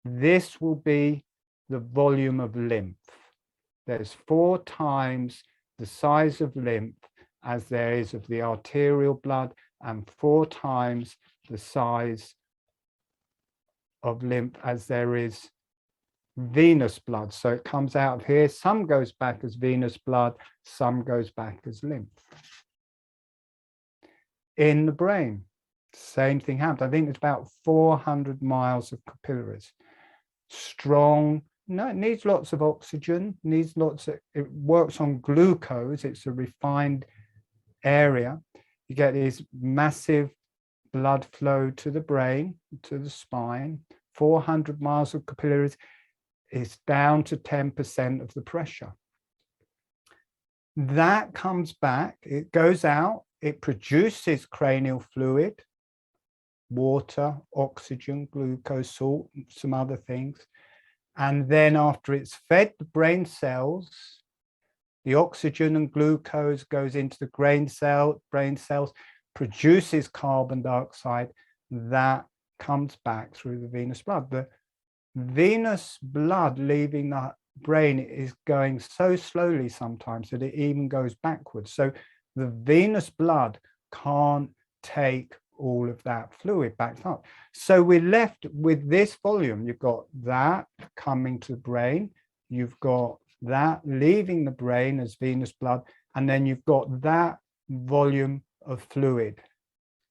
this will be the volume of lymph. There's 4 times the size of lymph as there is of the arterial blood, and 4 times the size of lymph as there is venous blood. So it comes out of here, some goes back as venous blood, some goes back as lymph. In the brain, same thing happens. I think it's about 400 miles of capillaries. Strong, no, it needs lots of oxygen, needs lots of, it works on glucose, it's a refined area. You get these massive blood flow to the brain, to the spine, 400 miles of capillaries, is down to 10% of the pressure. That comes back, it goes out, it produces cranial fluid, water, oxygen, glucose, salt, some other things. And then after it's fed the brain cells, the oxygen and glucose goes into the brain cells, produces carbon dioxide. That comes back through the venous blood. The venous blood leaving the brain is going so slowly sometimes that it even goes backwards. So the venous blood can't take all of that fluid back up. So we're left with this volume. You've got that coming to the brain, you've got that leaving the brain as venous blood, and then you've got that volume of fluid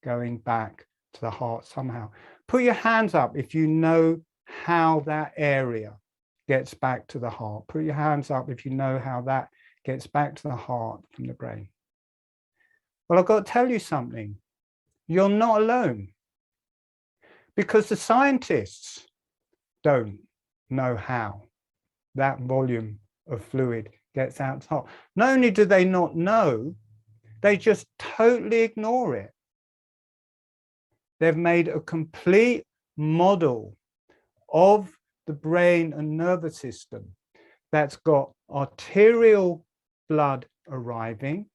going back to the heart somehow. Put your hands up if you know how that area gets back to the heart. Put your hands up if you know how that gets back to the heart from the brain. Well, I've got to tell you something. You're not alone, because the scientists don't know how that volume of fluid gets out to the heart. Not only do they not know, they just totally ignore it. They've made a complete model of the brain and nervous system that's got arterial blood arriving,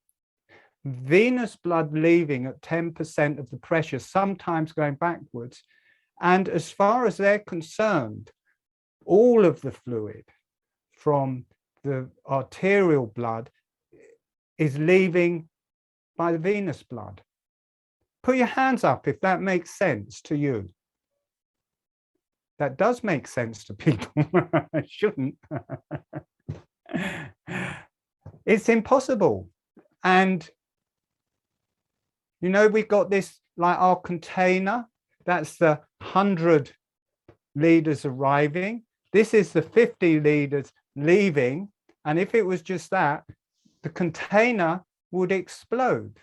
venous blood leaving at 10% of the pressure, sometimes going backwards. And as far as they're concerned, all of the fluid from the arterial blood is leaving by the venous blood. Put your hands up if that makes sense to you. That does make sense to people. It shouldn't. It's impossible. And you know, we've got this, like our container, that's the 100 liters arriving. This is the 50 liters leaving. And if it was just that, the container would explode.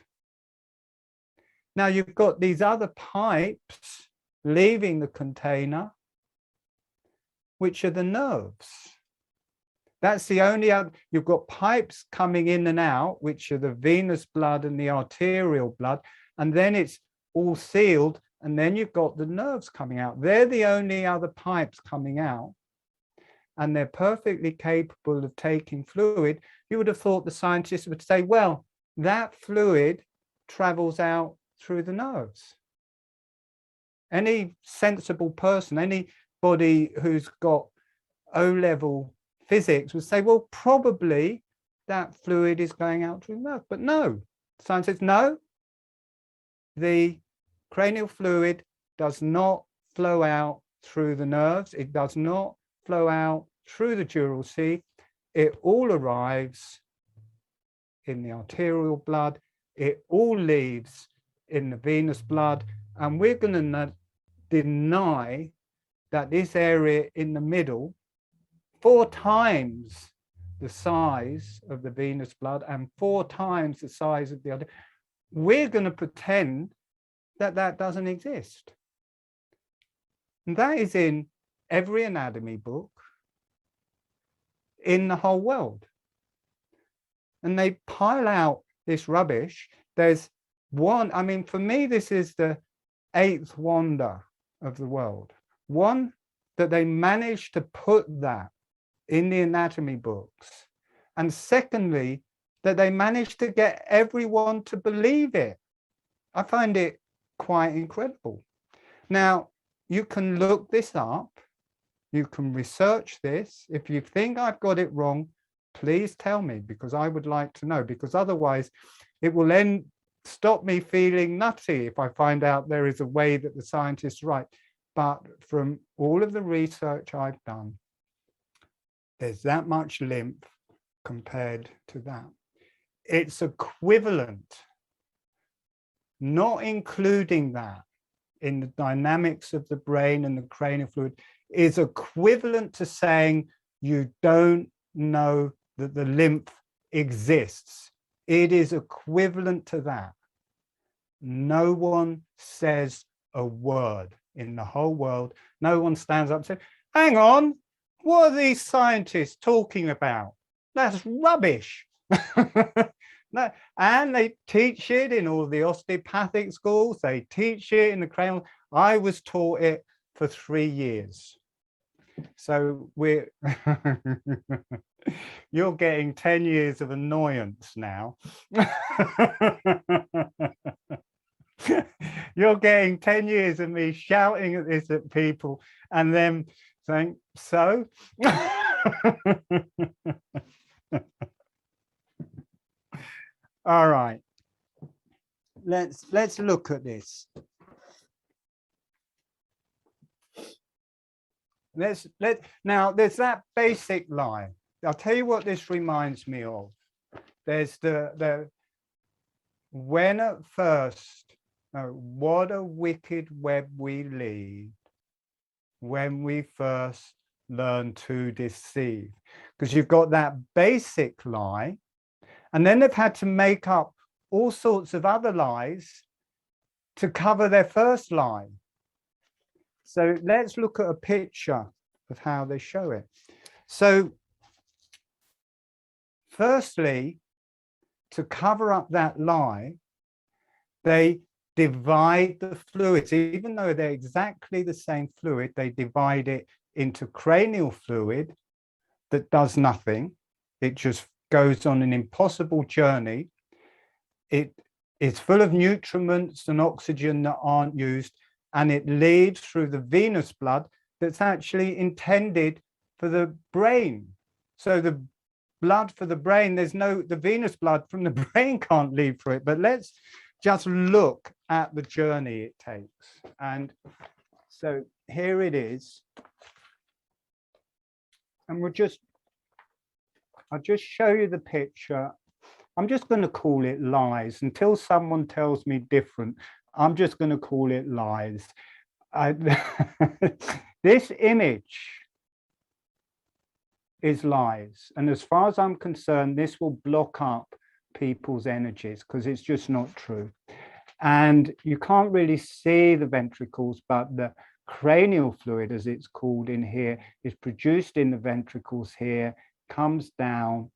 Now you've got these other pipes leaving the container, which are the nerves. That's the only other, you've got pipes coming in and out, which are the venous blood and the arterial blood, and then it's all sealed, and then you've got the nerves coming out. They're the only other pipes coming out, and they're perfectly capable of taking fluid. You would have thought the scientists would say, well, that fluid travels out through the nerves. Any sensible person, anybody who's got O-level physics would say, well, probably that fluid is going out through the nerve. But no, science says no, the cranial fluid does not flow out through the nerves. It does not flow out through the dural sea. It all arrives in the arterial blood. It all leaves in the venous blood. And we're going to deny that this area in the middle, 4 times the size of the venous blood and 4 times the size of the other, we're going to pretend that that doesn't exist. And that is in every anatomy book in the whole world. And they pile out this rubbish. There's one, I mean, for me, this is the 8th wonder of the world. One, that they managed to put that in the anatomy books. And secondly, that they managed to get everyone to believe it. I find it quite incredible. Now, you can look this up. You can research this. If you think I've got it wrong, please tell me, because I would like to know, because otherwise it will then stop me feeling nutty if I find out there is a way that the scientists are right. But from all of the research I've done, there's that much lymph compared to that. It's equivalent, not including that in the dynamics of the brain and the cranial fluid, is equivalent to saying you don't know that the lymph exists. It is equivalent to that. No one says a word in the whole world. No one stands up and says, hang on, what are these scientists talking about? That's rubbish. No, and they teach it in all the osteopathic schools. They teach it in the Cranial. I was taught it for 3 years. So we're you're getting 10 years of annoyance now. You're getting 10 years of me shouting at this at people and then saying, so? All right. Let's look at this. Now there's that basic lie. I'll tell you what this reminds me of. There's the when at first, what a wicked web we lead when we first learn to deceive. Because you've got that basic lie, and then they've had to make up all sorts of other lies to cover their first lie. So let's look at a picture of how they show it. So firstly, to cover up that lie, they divide the fluids. Even though they're exactly the same fluid, they divide it into cranial fluid that does nothing. It just goes on an impossible journey. It is full of nutriments and oxygen that aren't used, and it leads through the venous blood that's actually intended for the brain. So the blood for the brain, the venous blood from the brain can't leave for it. But let's just look at the journey it takes. And so here it is. And I'll just show you the picture. I'm just going to call it lies until someone tells me different. I'm just going to call it lies. This image is lies. And as far as I'm concerned, this will block up people's energies because it's just not true. And you can't really see the ventricles, but the cranial fluid, as it's called in here, is produced in the ventricles here, comes down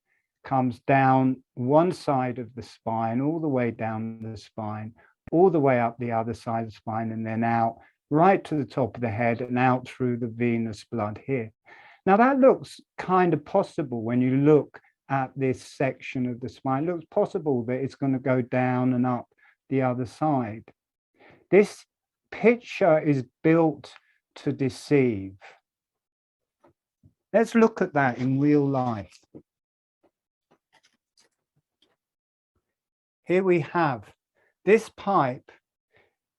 one side of the spine, all the way down the spine, all the way up the other side of the spine, and then out right to the top of the head and out through the venous blood here. Now that looks kind of possible when you look at this section of the spine. It looks possible that it's going to go down and up the other side. This picture is built to deceive. Let's look at that in real life. Here we have, this pipe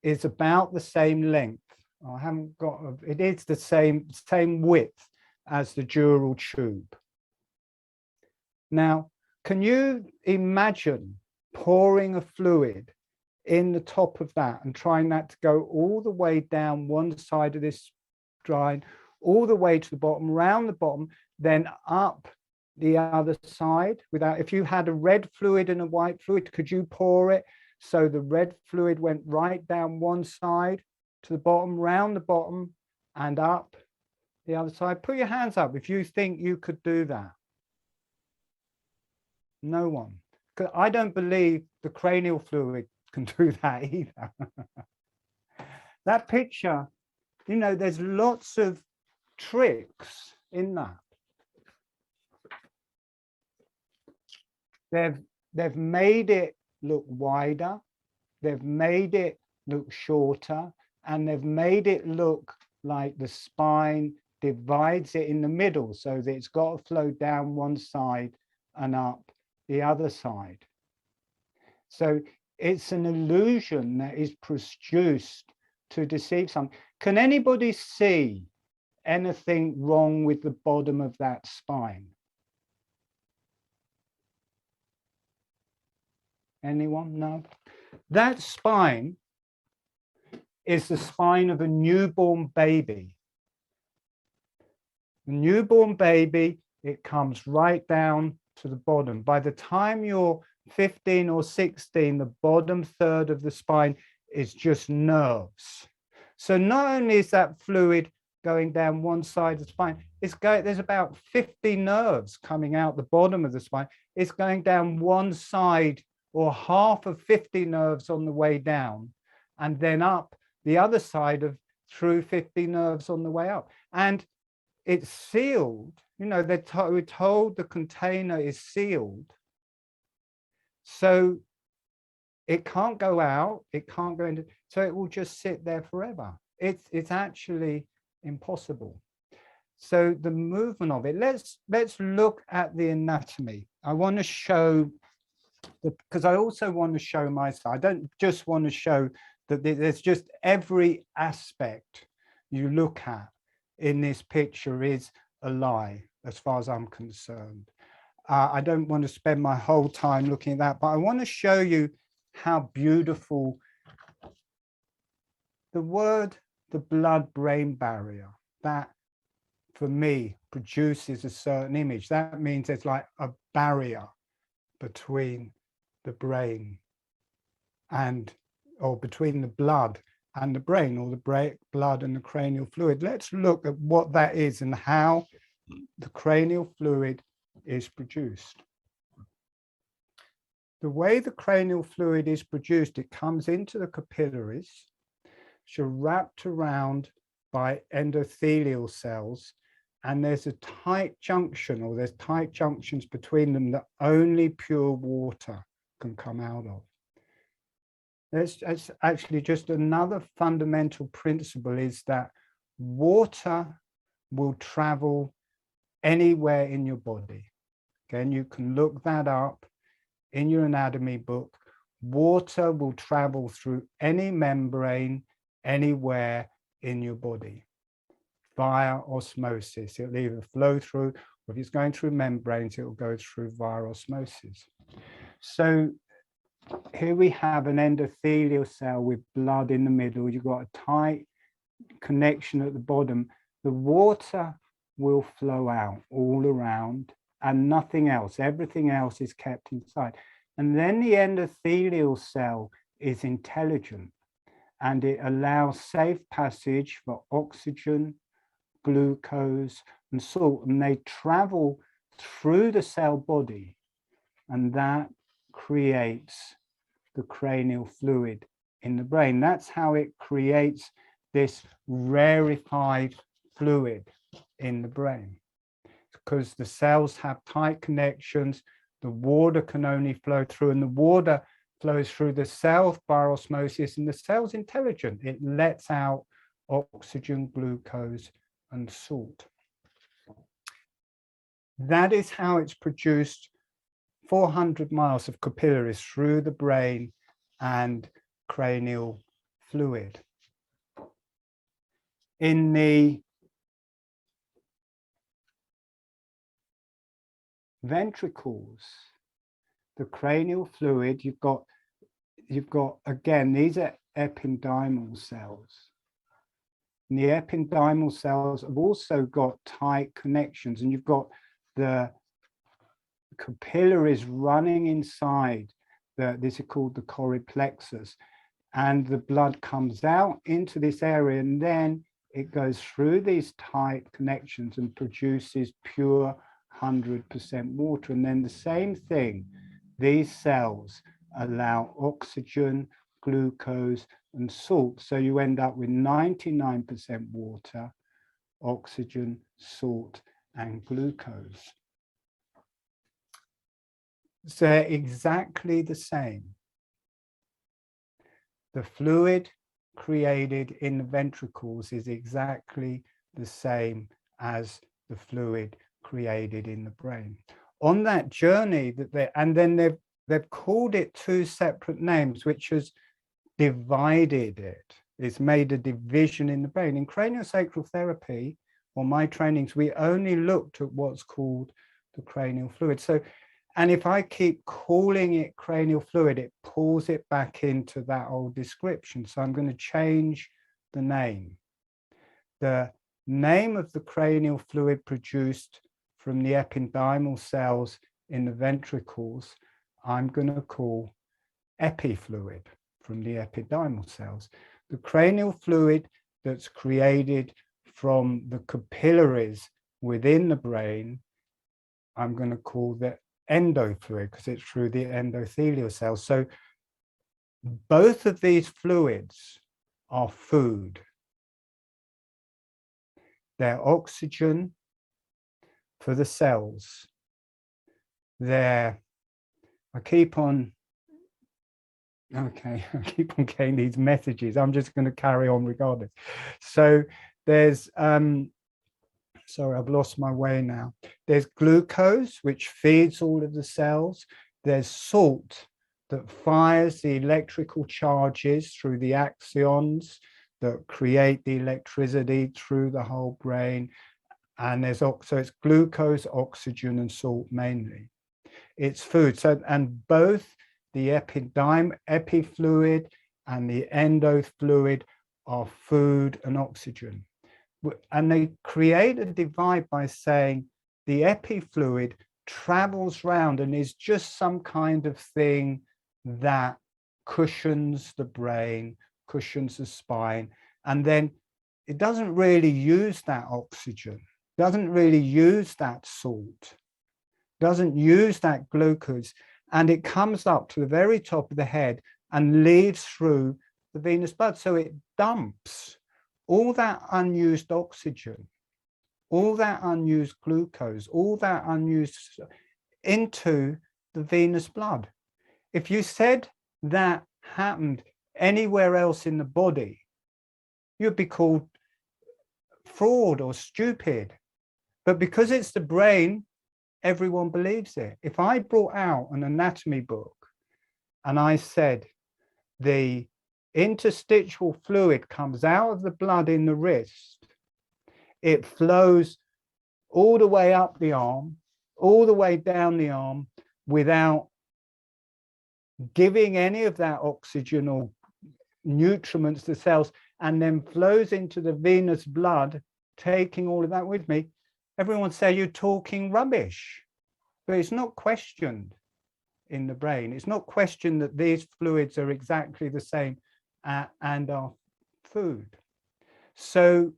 is about the same length. I haven't got, it is the same width as the dural tube. Now, can you imagine pouring a fluid in the top of that and trying that to go all the way down one side of this spine, all the way to the bottom, round the bottom, then up the other side without, if you had a red fluid and a white fluid, could you pour it so the red fluid went right down one side to the bottom, round the bottom and up the other side? Put your hands up if you think you could do that. No one. Because I don't believe the cranial fluid can do that either. That picture, you know, there's lots of tricks in that. They've made it look wider, they've made it look shorter, and they've made it look like the spine divides it in the middle so that it's got to flow down one side and up the other side. So it's an illusion that is produced to deceive someone. Can anybody see anything wrong with the bottom of that spine? Anyone? No. That spine is the spine of a newborn baby. A newborn baby, it comes right down to the bottom. By the time you're 15 or 16, the bottom third of the spine is just nerves. So not only is that fluid going down one side of the spine, there's about 50 nerves coming out the bottom of the spine. It's going down one side or half of 50 nerves on the way down, and then up the other side of through 50 nerves on the way up. And it's sealed. You know, we're told the container is sealed. So it can't go out, it can't go into, so it will just sit there forever. It's actually impossible. So the movement of it, let's look at the anatomy. I want to show, because I also want to show my side. I don't just want to show that there's just every aspect you look at in this picture is a lie, as far as I'm concerned. I don't want to spend my whole time looking at that, but I want to show you how beautiful the word, the blood-brain barrier, that for me produces a certain image. That means there's like a barrier between the brain and, or between the blood and the brain, or the blood and the cranial fluid. Let's look at what that is and how the cranial fluid is produced. The way the cranial fluid is produced, it comes into the capillaries, which are wrapped around by endothelial cells, and there's a tight junction, or there's tight junctions between them that only pure water can come out of. That's actually just another fundamental principle, is that water will travel anywhere in your body. Again, you can look that up in your anatomy book. Water will travel through any membrane anywhere in your body via osmosis. It'll either flow through, or if it's going through membranes, it will go through via osmosis. So here we have an endothelial cell with blood in the middle. You've got a tight connection at the bottom. The water will flow out all around and nothing else. Everything else is kept inside. And then the endothelial cell is intelligent, and it allows safe passage for oxygen, glucose, and salt, and they travel through the cell body, and that creates the cranial fluid in the brain. That's how it creates this rarefied fluid in the brain, because the cells have tight connections. The water can only flow through, and the water flows through the cell by osmosis, and the cell's intelligent. It lets out oxygen, glucose, and salt. That is how it's produced 400 miles of capillaries through the brain and cranial fluid. In the ventricles, the cranial fluid, you've got again, these are ependymal cells. And the ependymal cells have also got tight connections, and you've got the capillaries running inside this is called the choroplexus, and the blood comes out into this area, and then it goes through these tight connections and produces pure 100% water. And then the same thing, these cells allow oxygen, glucose, and salt. So you end up with 99% water, oxygen, salt, and glucose. They're exactly the same. The fluid created in the ventricles is exactly the same as the fluid created in the brain. On that journey and then they've called it two separate names, which has divided it. It's made a division in the brain. In craniosacral therapy, or my trainings, we only looked at what's called the cranial fluid. So, and if I keep calling it cranial fluid, it pulls it back into that old description. So I'm going to change the name. The name of the cranial fluid produced from the ependymal cells in the ventricles, I'm going to call epifluid from the epidermal cells. The cranial fluid that's created from the capillaries within the brain, I'm going to call the endofluid because it's through the endothelial cells. So both of these fluids are food. They're oxygen for the cells. I keep on getting these messages. I'm just going to carry on regardless. So there's, sorry, I've lost my way now. There's glucose, which feeds all of the cells. There's salt that fires the electrical charges through the axons that create the electricity through the whole brain. And there's so it's glucose, oxygen, and salt mainly. It's food. So, and both the epifluid and the endofluid are food and oxygen. And they create a divide by saying the epifluid travels round and is just some kind of thing that cushions the brain, cushions the spine, and then it doesn't really use that oxygen, doesn't really use that salt, doesn't use that glucose, and it comes up to the very top of the head and leads through the venous blood. So it dumps all that unused oxygen, all that unused glucose, all that unused into the venous blood. If you said that happened anywhere else in the body, you'd be called fraud or stupid. But because it's the brain, everyone believes it. If I brought out an anatomy book and I said the interstitial fluid comes out of the blood in the wrist, it flows all the way up the arm, all the way down the arm without giving any of that oxygen or nutriments to cells, and then flows into the venous blood, taking all of that with me, everyone say you're talking rubbish. But it's not questioned in the brain. It's not questioned that these fluids are exactly the same and are food. So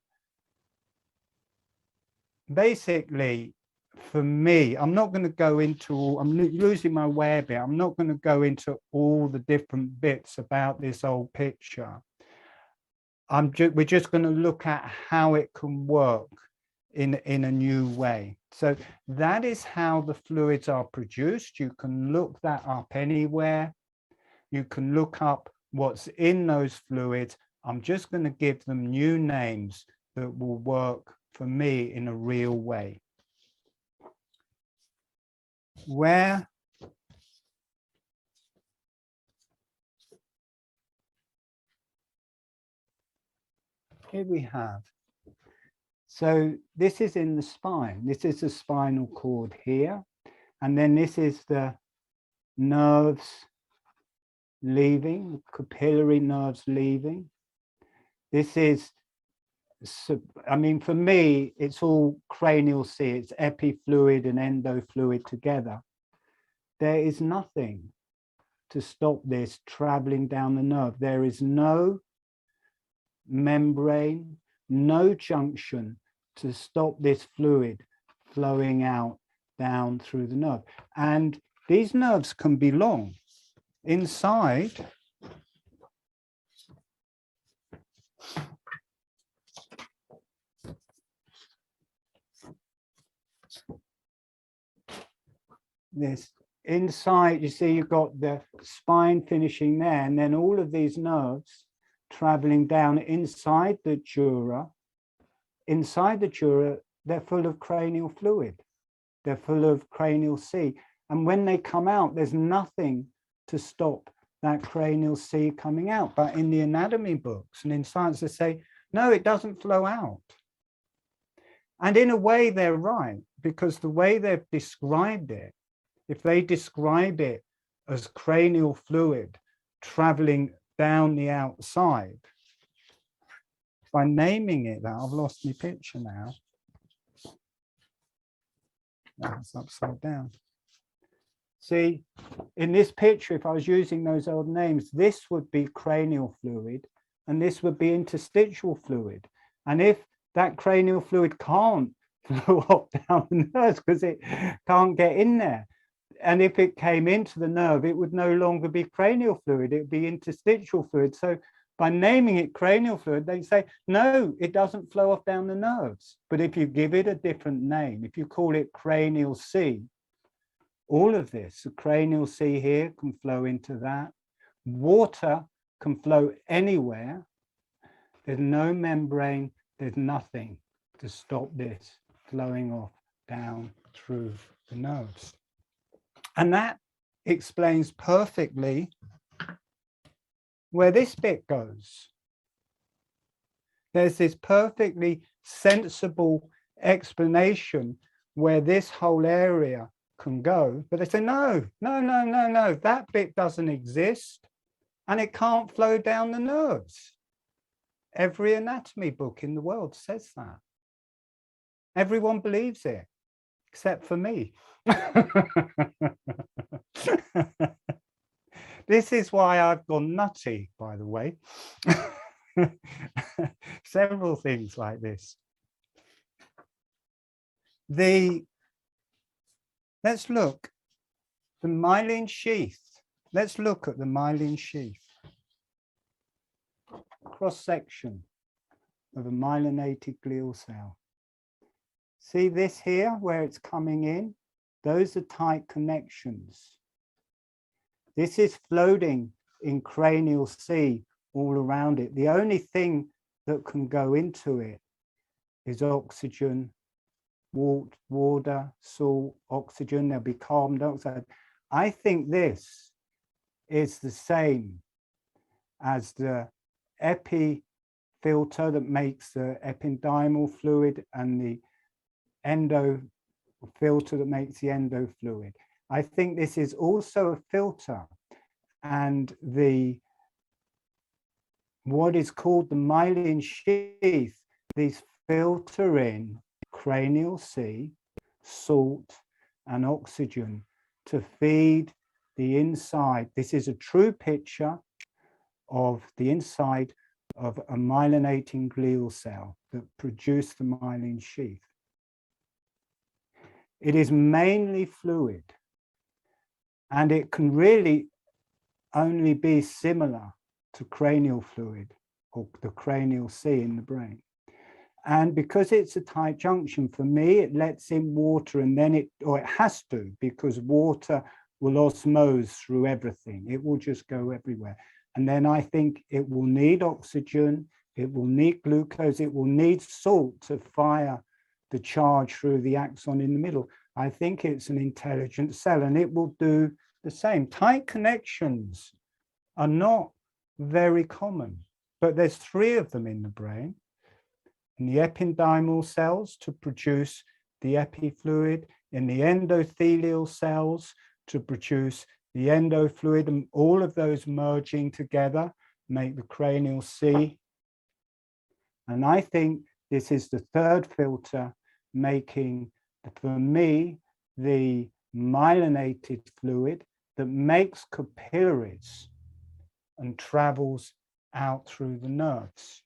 basically, for me, I'm not going to go into I'm losing my way a bit. I'm not going to go into all the different bits about this old picture. We're just going to look at how it can work in a new way. So that is how the fluids are produced. You can look that up anywhere. You can look up what's in those fluids. I'm just going to give them new names that will work for me in a real way. Here we have. So this is in the spine. This is the spinal cord here. And then this is the nerves leaving, the capillary nerves leaving. This is, I mean, for me, it's all cranial C. It's epifluid and endofluid together. There is nothing to stop this traveling down the nerve. There is no membrane, no junction to stop this fluid flowing out down through the nerve. And these nerves can be long. Inside, this inside, you see you've got the spine finishing there, and then all of these nerves traveling down inside the dura. Inside the dura, they're full of cranial fluid. They're full of cranial C. And when they come out, there's nothing to stop that cranial C coming out. But in the anatomy books and in science, they say, no, it doesn't flow out. And in a way, they're right, because the way they've described it, if they describe it as cranial fluid traveling down the outside, by naming it that, I've lost my picture now. That's upside down. See, in this picture, if I was using those old names, this would be cranial fluid and this would be interstitial fluid. And if that cranial fluid can't flow up down the nerves because it can't get in there, and if it came into the nerve, it would no longer be cranial fluid, it would be interstitial fluid. So by naming it cranial fluid, they say, no, it doesn't flow off down the nerves. But if you give it a different name, if you call it cranial C, all of this, the cranial C here can flow into that. Water can flow anywhere. There's no membrane, there's nothing to stop this flowing off down through the nerves. And that explains perfectly where this bit goes. There's this perfectly sensible explanation where this whole area can go, but they say, no, that bit doesn't exist and it can't flow down the nerves. Every anatomy book in the world says that. Everyone believes it, except for me. This is why I've gone nutty, by the way. Several things like this. Let's look, the myelin sheath. Let's look at the myelin sheath. Cross-section of a myelinated glial cell. See this here, where it's coming in? Those are tight connections. This is floating in cranial C all around it. The only thing that can go into it is oxygen, water, salt, oxygen. There'll be carbon dioxide. I think this is the same as the epi filter that makes the ependymal fluid and the endo filter that makes the endo fluid. I think this is also a filter, and what is called the myelin sheath, these filter in cranial C, salt and oxygen to feed the inside. This is a true picture of the inside of a myelinating glial cell that produced the myelin sheath. It is mainly fluid, and it can really only be similar to cranial fluid or the cranial C in the brain. And because it's a tight junction, for me, it lets in water, and then it has to, because water will osmose through everything. It will just go everywhere. And then I think it will need oxygen, it will need glucose, it will need salt to fire the charge through the axon in the middle. I think it's an intelligent cell, and it will do the same. Tight connections are not very common, but there's 3 of them in the brain. In the ependymal cells to produce the epifluid, in the endothelial cells to produce the endofluid, and all of those merging together make the cranial C. And I think this is the 3rd filter making, for me, the myelinated fluid that makes capillaries and travels out through the nerves.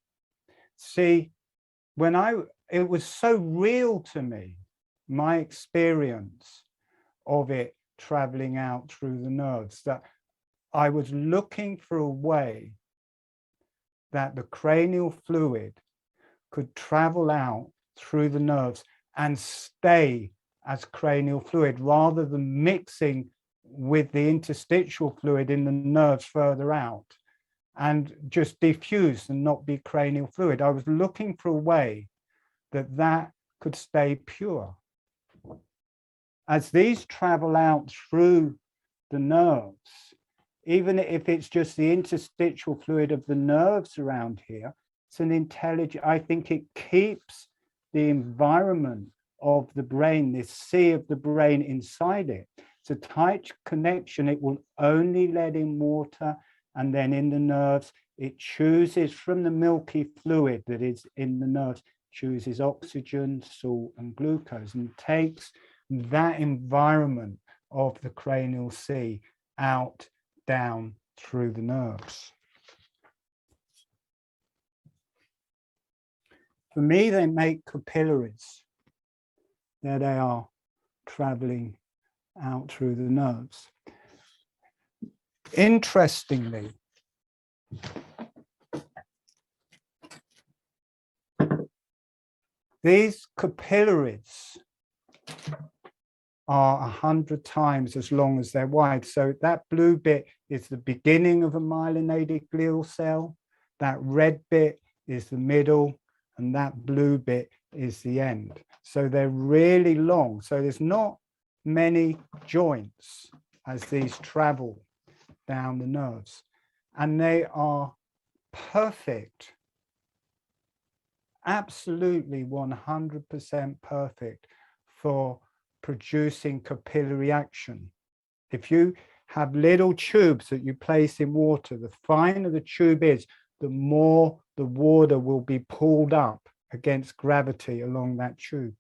See, it was so real to me, my experience of it traveling out through the nerves, that I was looking for a way that the cranial fluid could travel out through the nerves and stay as cranial fluid rather than mixing with the interstitial fluid in the nerves further out and just diffuse and not be cranial fluid. I was looking for a way that could stay pure. As these travel out through the nerves, even if it's just the interstitial fluid of the nerves around here, it's an intelligent, I think it keeps the environment of the brain, this sea of the brain inside it. It's a tight connection. It will only let in water, and then in the nerves, it chooses from the milky fluid that is in the nerves, chooses oxygen, salt, and glucose, and takes that environment of the cranial sea out, down through the nerves. For me, they make capillaries. There they are, traveling out through the nerves. Interestingly, these capillaries are 100 times as long as they're wide. So that blue bit is the beginning of a myelinated glial cell. That red bit is the middle, and that blue bit is the end. So they're really long. So there's not many joints as these travel down the nerves. And they are perfect, absolutely 100% perfect for producing capillary action. If you have little tubes that you place in water, the finer the tube is, the more the water will be pulled up against gravity along that tube.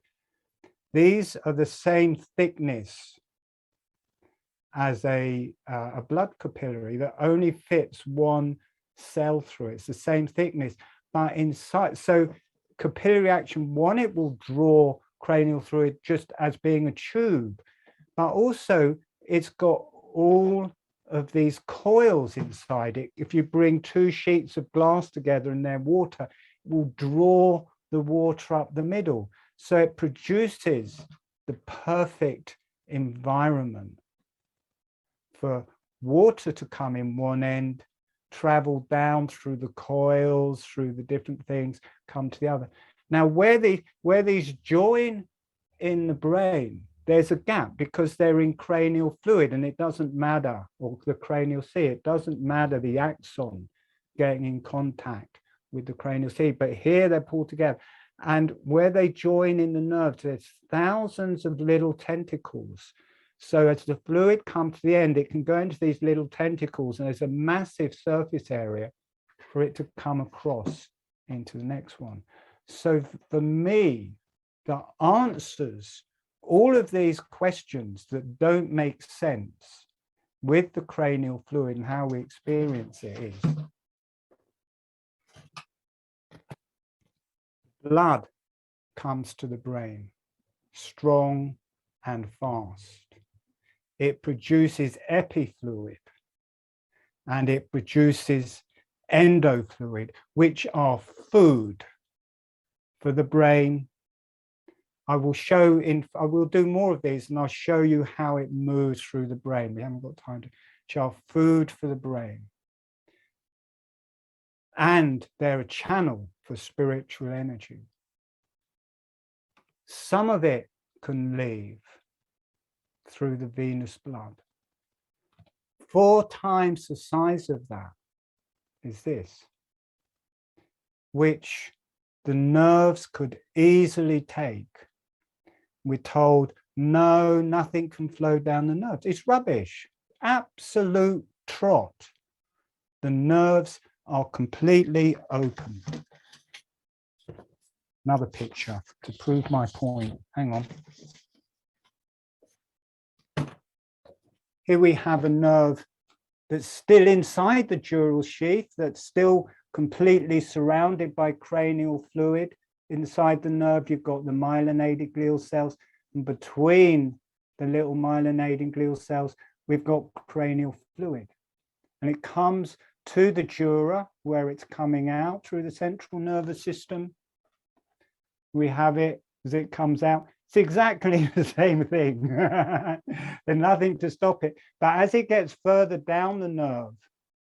These are the same thickness as a blood capillary that only fits one cell through it. It's the same thickness, but inside, so capillary action, one, it will draw cranial fluid just as being a tube, but also it's got all of these coils inside it. If you bring two sheets of glass together and they're water, it will draw the water up the middle. So it produces the perfect environment for water to come in one end, travel down through the coils, through the different things, come to the other. Now, where these join in the brain, there's a gap because they're in cranial fluid, and it doesn't matter, or the cranial sea, it doesn't matter the axon getting in contact with the cranial sea, but here they're pulled together. And where they join in the nerves, there's thousands of little tentacles. So as the fluid comes to the end, it can go into these little tentacles, and there's a massive surface area for it to come across into the next one. So for me, the answers, all of these questions that don't make sense with the cranial fluid and how we experience it is blood comes to the brain strong and fast. It produces epifluid and it produces endofluid, which are food for the brain. I will do more of these, and I'll show you how it moves through the brain. We haven't got time to show food for the brain. And they're a channel for spiritual energy. Some of it can leave through the venous blood. 4 times the size of that is this, which the nerves could easily take. We're told, no, nothing can flow down the nerves. It's rubbish, absolute trot. The nerves are completely open. Another picture to prove my point. Hang on. Here we have a nerve that's still inside the dural sheath, that's still completely surrounded by cranial fluid. Inside the nerve, you've got the myelinated glial cells, and between the little myelinated glial cells, we've got cranial fluid. And it comes to the dura, where it's coming out through the central nervous system. We have it as it comes out. It's exactly the same thing. There's nothing to stop it. But as it gets further down the nerve,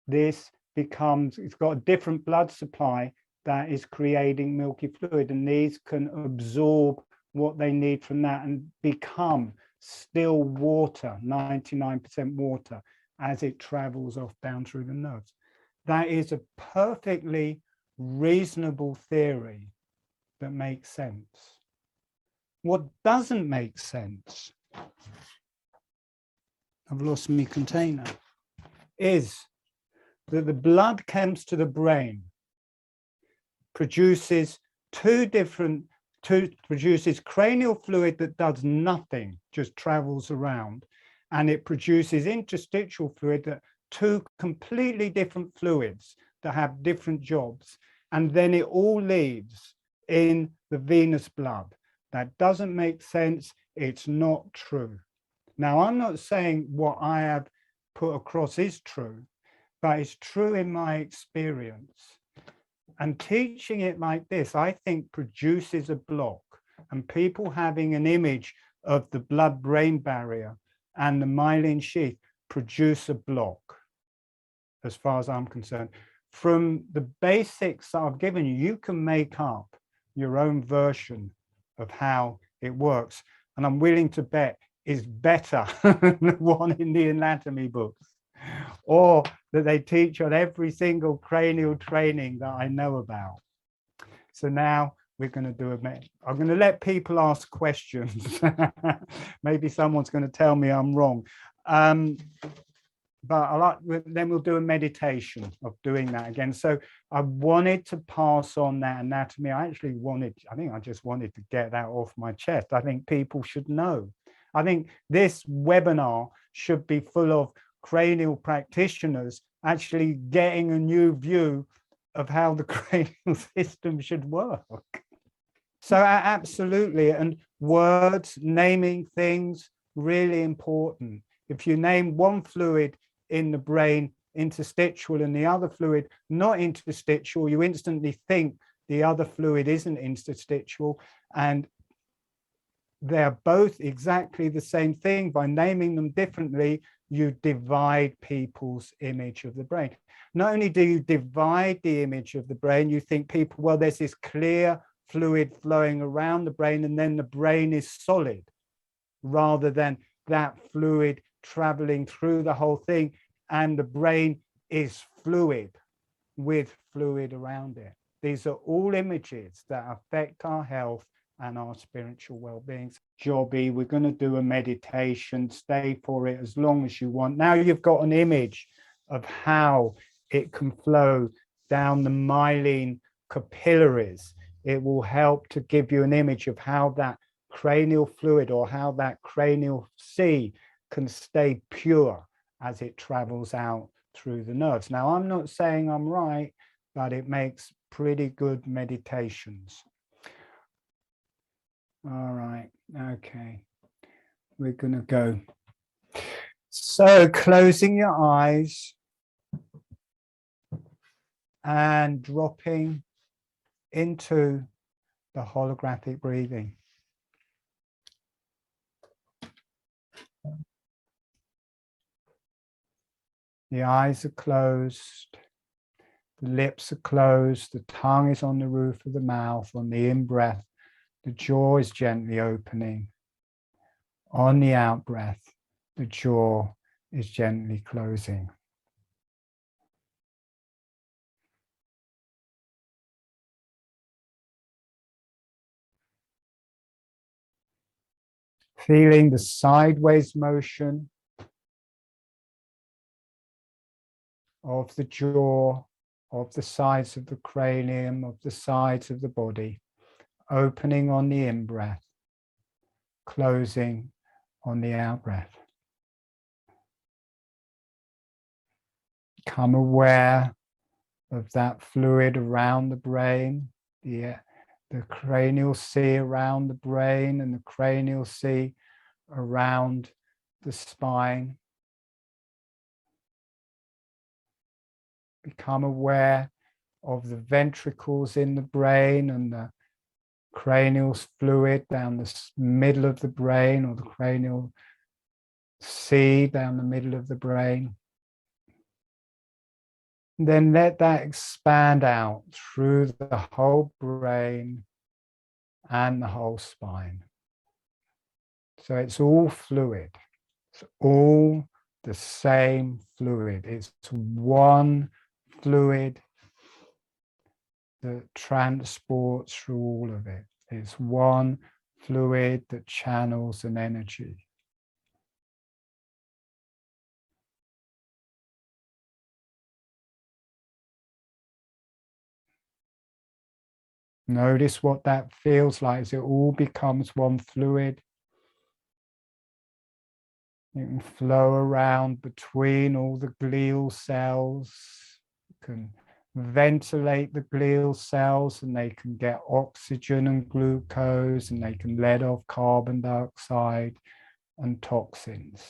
this becomes, it's got a different blood supply that is creating milky fluid, and these can absorb what they need from that and become still water, 99% water, as it travels off down through the nerves. That is a perfectly reasonable theory that makes sense. What doesn't make sense, I've lost my container, is that the blood comes to the brain, produces produces cranial fluid that does nothing, just travels around, and it produces interstitial fluid, that two completely different fluids that have different jobs, and then it all leaves in the venous blood. That doesn't make sense. It's not true. Now, I'm not saying what I have put across is true, but it's true in my experience. And teaching it like this, I think, produces a block, and people having an image of the blood-brain barrier and the myelin sheath produce a block, as far as I'm concerned. From the basics that I've given you, you can make up your own version of how it works. And I'm willing to bet is better than the one in the anatomy books, or that they teach on every single cranial training that I know about. So now we're going to do I'm going to let people ask questions. Maybe someone's going to tell me I'm wrong. But then we'll do a meditation of doing that again. So I wanted to pass on that anatomy. I think I just wanted to get that off my chest. I think people should know. I think this webinar should be full of cranial practitioners actually getting a new view of how the cranial system should work. So absolutely, and words, naming things, really important. If you name one fluid in the brain interstitial and the other fluid not interstitial, you instantly think the other fluid isn't interstitial, and they're both exactly the same thing. By naming them differently, you divide people's image of the brain. Not only do you divide the image of the brain, you think people, well, there's this clear fluid flowing around the brain and then the brain is solid, rather than that fluid traveling through the whole thing and the brain is fluid with fluid around it. These are all images that affect our health and our spiritual well-being. Jobby, we're going to do a meditation. Stay for it as long as you want. Now you've got an image of how it can flow down the myelin capillaries. It will help to give you an image of how that cranial fluid, or how that cranial sea, can stay pure as it travels out through the nerves. Now, I'm not saying I'm right, but it makes pretty good meditations. All right, okay, we're going to go. So closing your eyes and dropping into the holographic breathing. The eyes are closed, the lips are closed, the tongue is on the roof of the mouth. On the in-breath, the jaw is gently opening. On the out-breath, the jaw is gently closing. Feeling the sideways motion of the jaw, of the sides of the cranium, of the sides of the body, opening on the in-breath, closing on the out-breath. Become aware of that fluid around the brain, the cranial sea around the brain and the cranial sea around the spine. Become aware of the ventricles in the brain and the cranial fluid down the middle of the brain, or the cranial sea down the middle of the brain. Then let that expand out through the whole brain and the whole spine. So it's all fluid. It's all the same fluid. It's one fluid that transports through all of it. It's one fluid that channels an energy. Notice what that feels like as it all becomes one fluid. You can flow around between all the glial cells. You can ventilate the glial cells and they can get oxygen and glucose and they can let off carbon dioxide and toxins.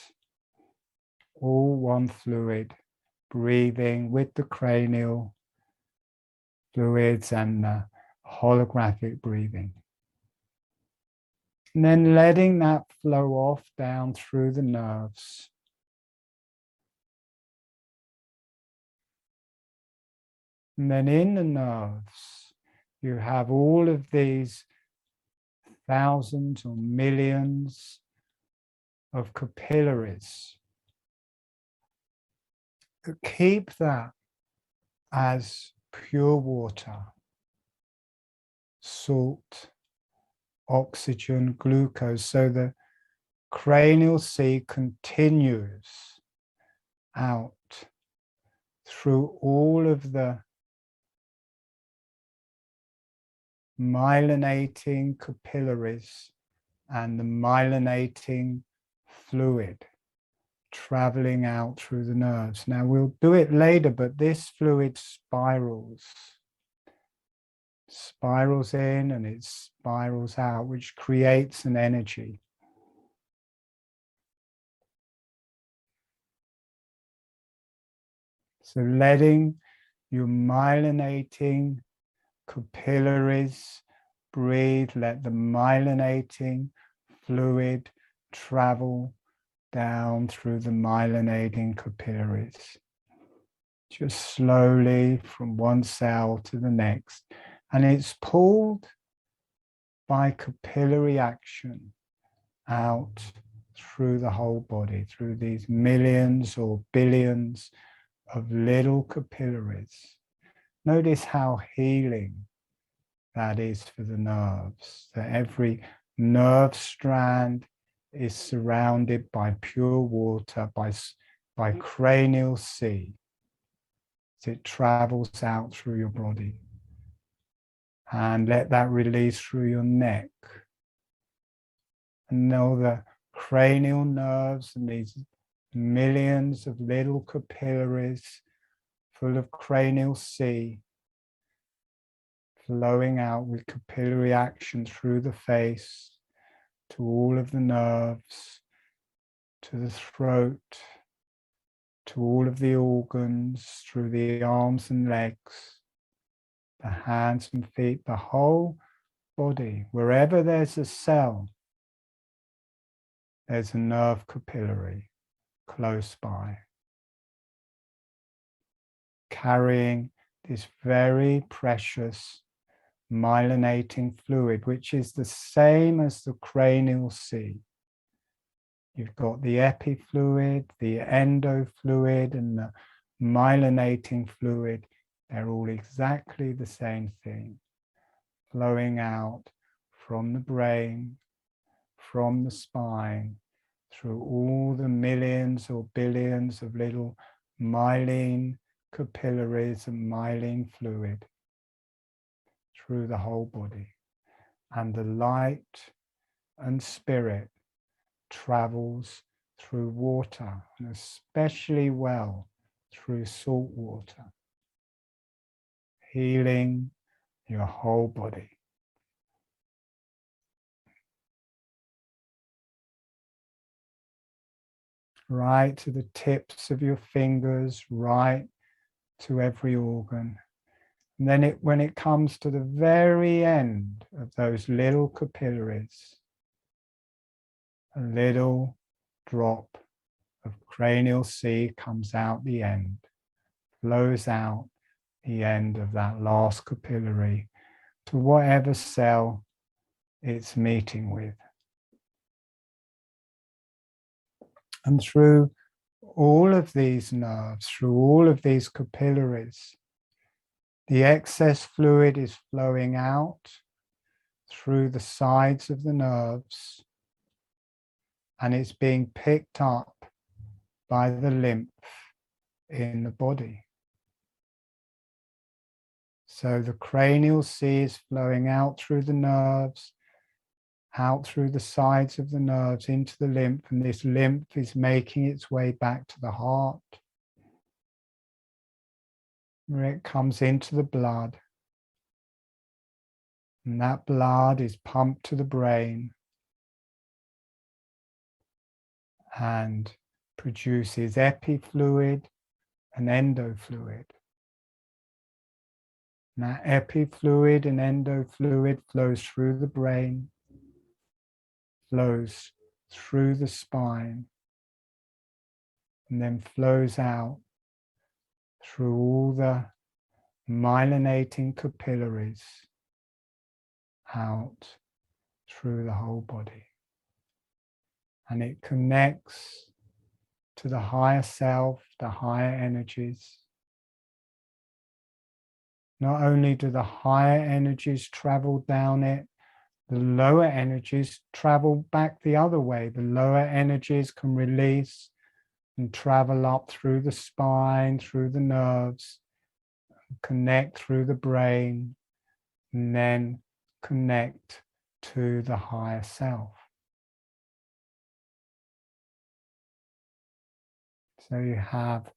All one fluid, breathing with the cranial fluids and the holographic breathing. And then letting that flow off down through the nerves. And then in the nerves, you have all of these thousands or millions of capillaries that keep that as pure water, salt, oxygen, glucose. So the cranial sea continues out through all of the myelinating capillaries and the myelinating fluid traveling out through the nerves. Now we'll do it later, but this fluid spirals in and it spirals out, which creates an energy. So letting your myelinating capillaries breathe, let the myelinating fluid travel down through the myelinating capillaries, just slowly from one cell to the next. And it's pulled by capillary action out through the whole body, through these millions or billions of little capillaries. Notice how healing that is for the nerves, that every nerve strand is surrounded by pure water, by cranial sea, as it travels out through your body. And let that release through your neck. And know the cranial nerves and these millions of little capillaries full of cranial sea flowing out with capillary action through the face to all of the nerves, to the throat, to all of the organs, through the arms and legs, the hands and feet, the whole body. Wherever there's a cell, there's a nerve capillary close by, carrying this very precious myelinating fluid, which is the same as the cranial sea. You've got the epifluid, the endofluid, and the myelinating fluid. They're all exactly the same thing, flowing out from the brain, from the spine, through all the millions or billions of little myelin capillaries and myelin fluid through the whole body. And the light and spirit travels through water, and especially well through salt water, healing your whole body. Right to the tips of your fingers, right to every organ. And then when it comes to the very end of those little capillaries, a little drop of cranial sea comes out the end, flows out the end of that last capillary to whatever cell it's meeting with. And through all of these nerves, through all of these capillaries, the excess fluid is flowing out through the sides of the nerves, and it's being picked up by the lymph in the body. So the cranial sea is flowing out through the nerves, out through the sides of the nerves into the lymph, and this lymph is making its way back to the heart, where it comes into the blood, and that blood is pumped to the brain and produces epifluid and endofluid. And that epifluid and endofluid flows through the brain, flows through the spine, and then flows out through all the myelinating capillaries, out through the whole body. And it connects to the higher self, the higher energies. Not only do the higher energies travel down it, the lower energies travel back the other way. The lower energies can release and travel up through the spine, through the nerves, connect through the brain, and then connect to the higher self. So you have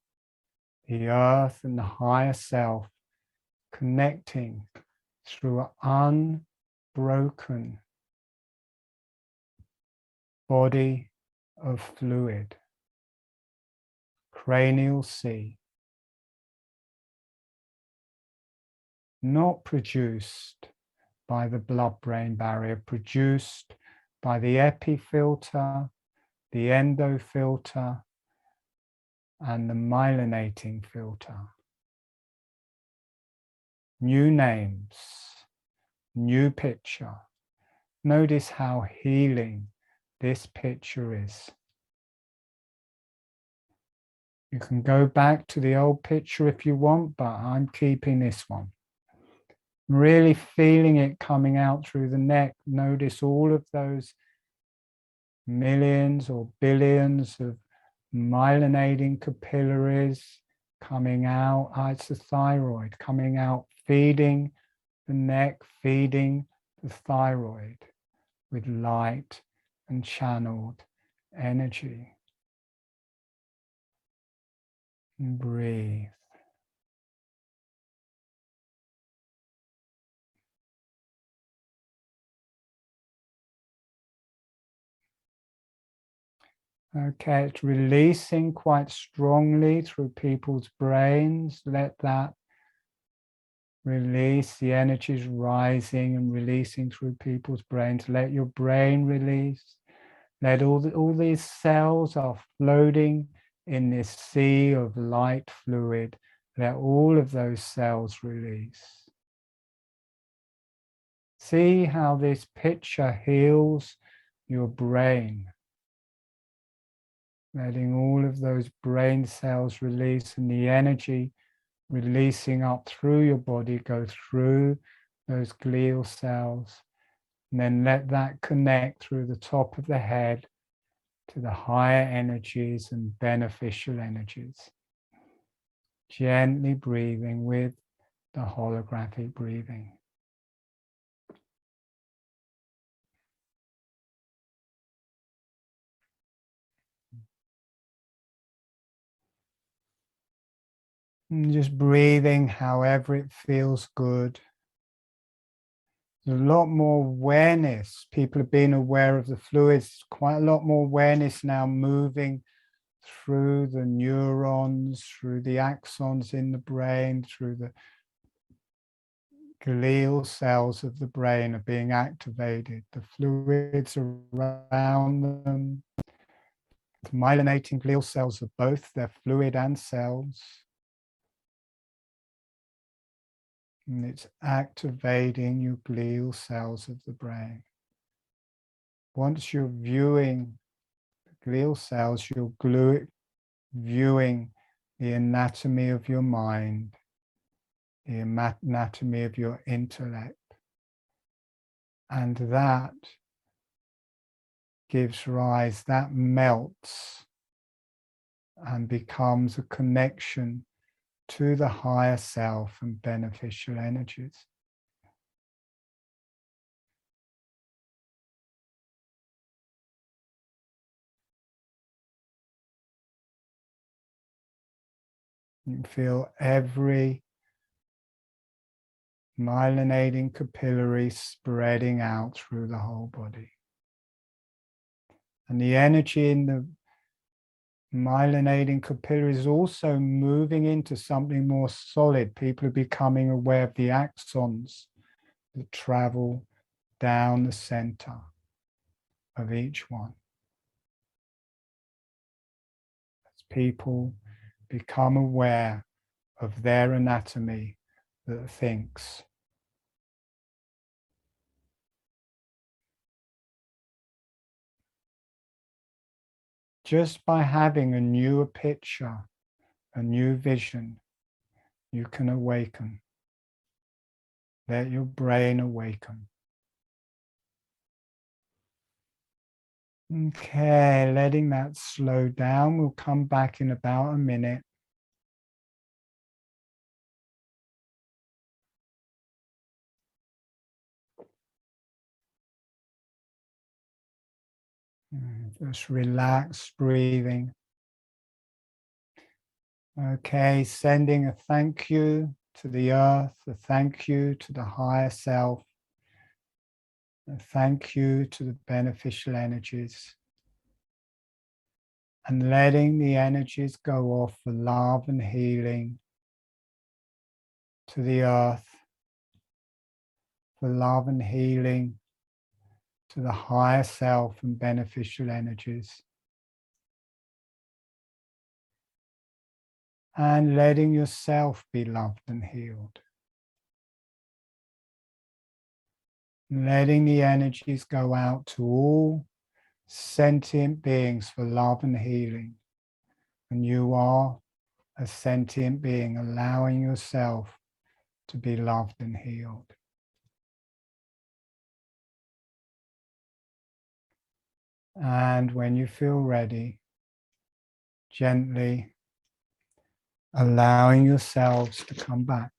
the earth and the higher self connecting through an unbroken body of fluid, cranial sea, not produced by the blood-brain barrier, produced by the epifilter, the endofilter, and the myelinating filter. New names, new picture. Notice how healing this picture is. You can go back to the old picture if you want, but I'm keeping this one. Really feeling it coming out through the neck. Notice all of those millions or billions of myelinating capillaries coming out. It's the thyroid coming out, feeding the neck, feeding the thyroid with light and channeled energy. And breathe. Okay, it's releasing quite strongly through people's brains. Let that release. The energy is rising and releasing through people's brains. Let your brain release. Let all these cells are floating in this sea of light fluid. Let all of those cells release. See how this picture heals your brain. Letting all of those brain cells release and the energy releasing up through your body, go through those glial cells, and then let that connect through the top of the head to the higher energies and beneficial energies. Gently breathing with the holographic breathing. And just breathing however it feels good. There's a lot more awareness. People have been aware of the fluids, quite a lot more awareness now moving through the neurons, through the axons in the brain, through the glial cells of the brain are being activated. The fluids around them, the myelinating glial cells are both, they're fluid and cells. And it's activating your glial cells of the brain. Once you're viewing the glial cells, you're viewing the anatomy of your mind, the anatomy of your intellect. And that gives rise, that melts and becomes a connection to the higher self and beneficial energies. You feel every myelinating capillary spreading out through the whole body. And the energy in the myelinating capillary is also moving into something more solid. People are becoming aware of the axons that travel down the center of each one. As people become aware of their anatomy that thinks. Just by having a newer picture, a new vision, you can awaken. Let your brain awaken. Okay, letting that slow down. We'll come back in about a minute. Just relax, breathing. Okay, sending a thank you to the earth, a thank you to the higher self, a thank you to the beneficial energies, and letting the energies go off for love and healing to the earth, for love and healing to the higher self and beneficial energies. And letting yourself be loved and healed. Letting the energies go out to all sentient beings for love and healing. And you are a sentient being, allowing yourself to be loved and healed. And when you feel ready, gently allowing yourselves to come back.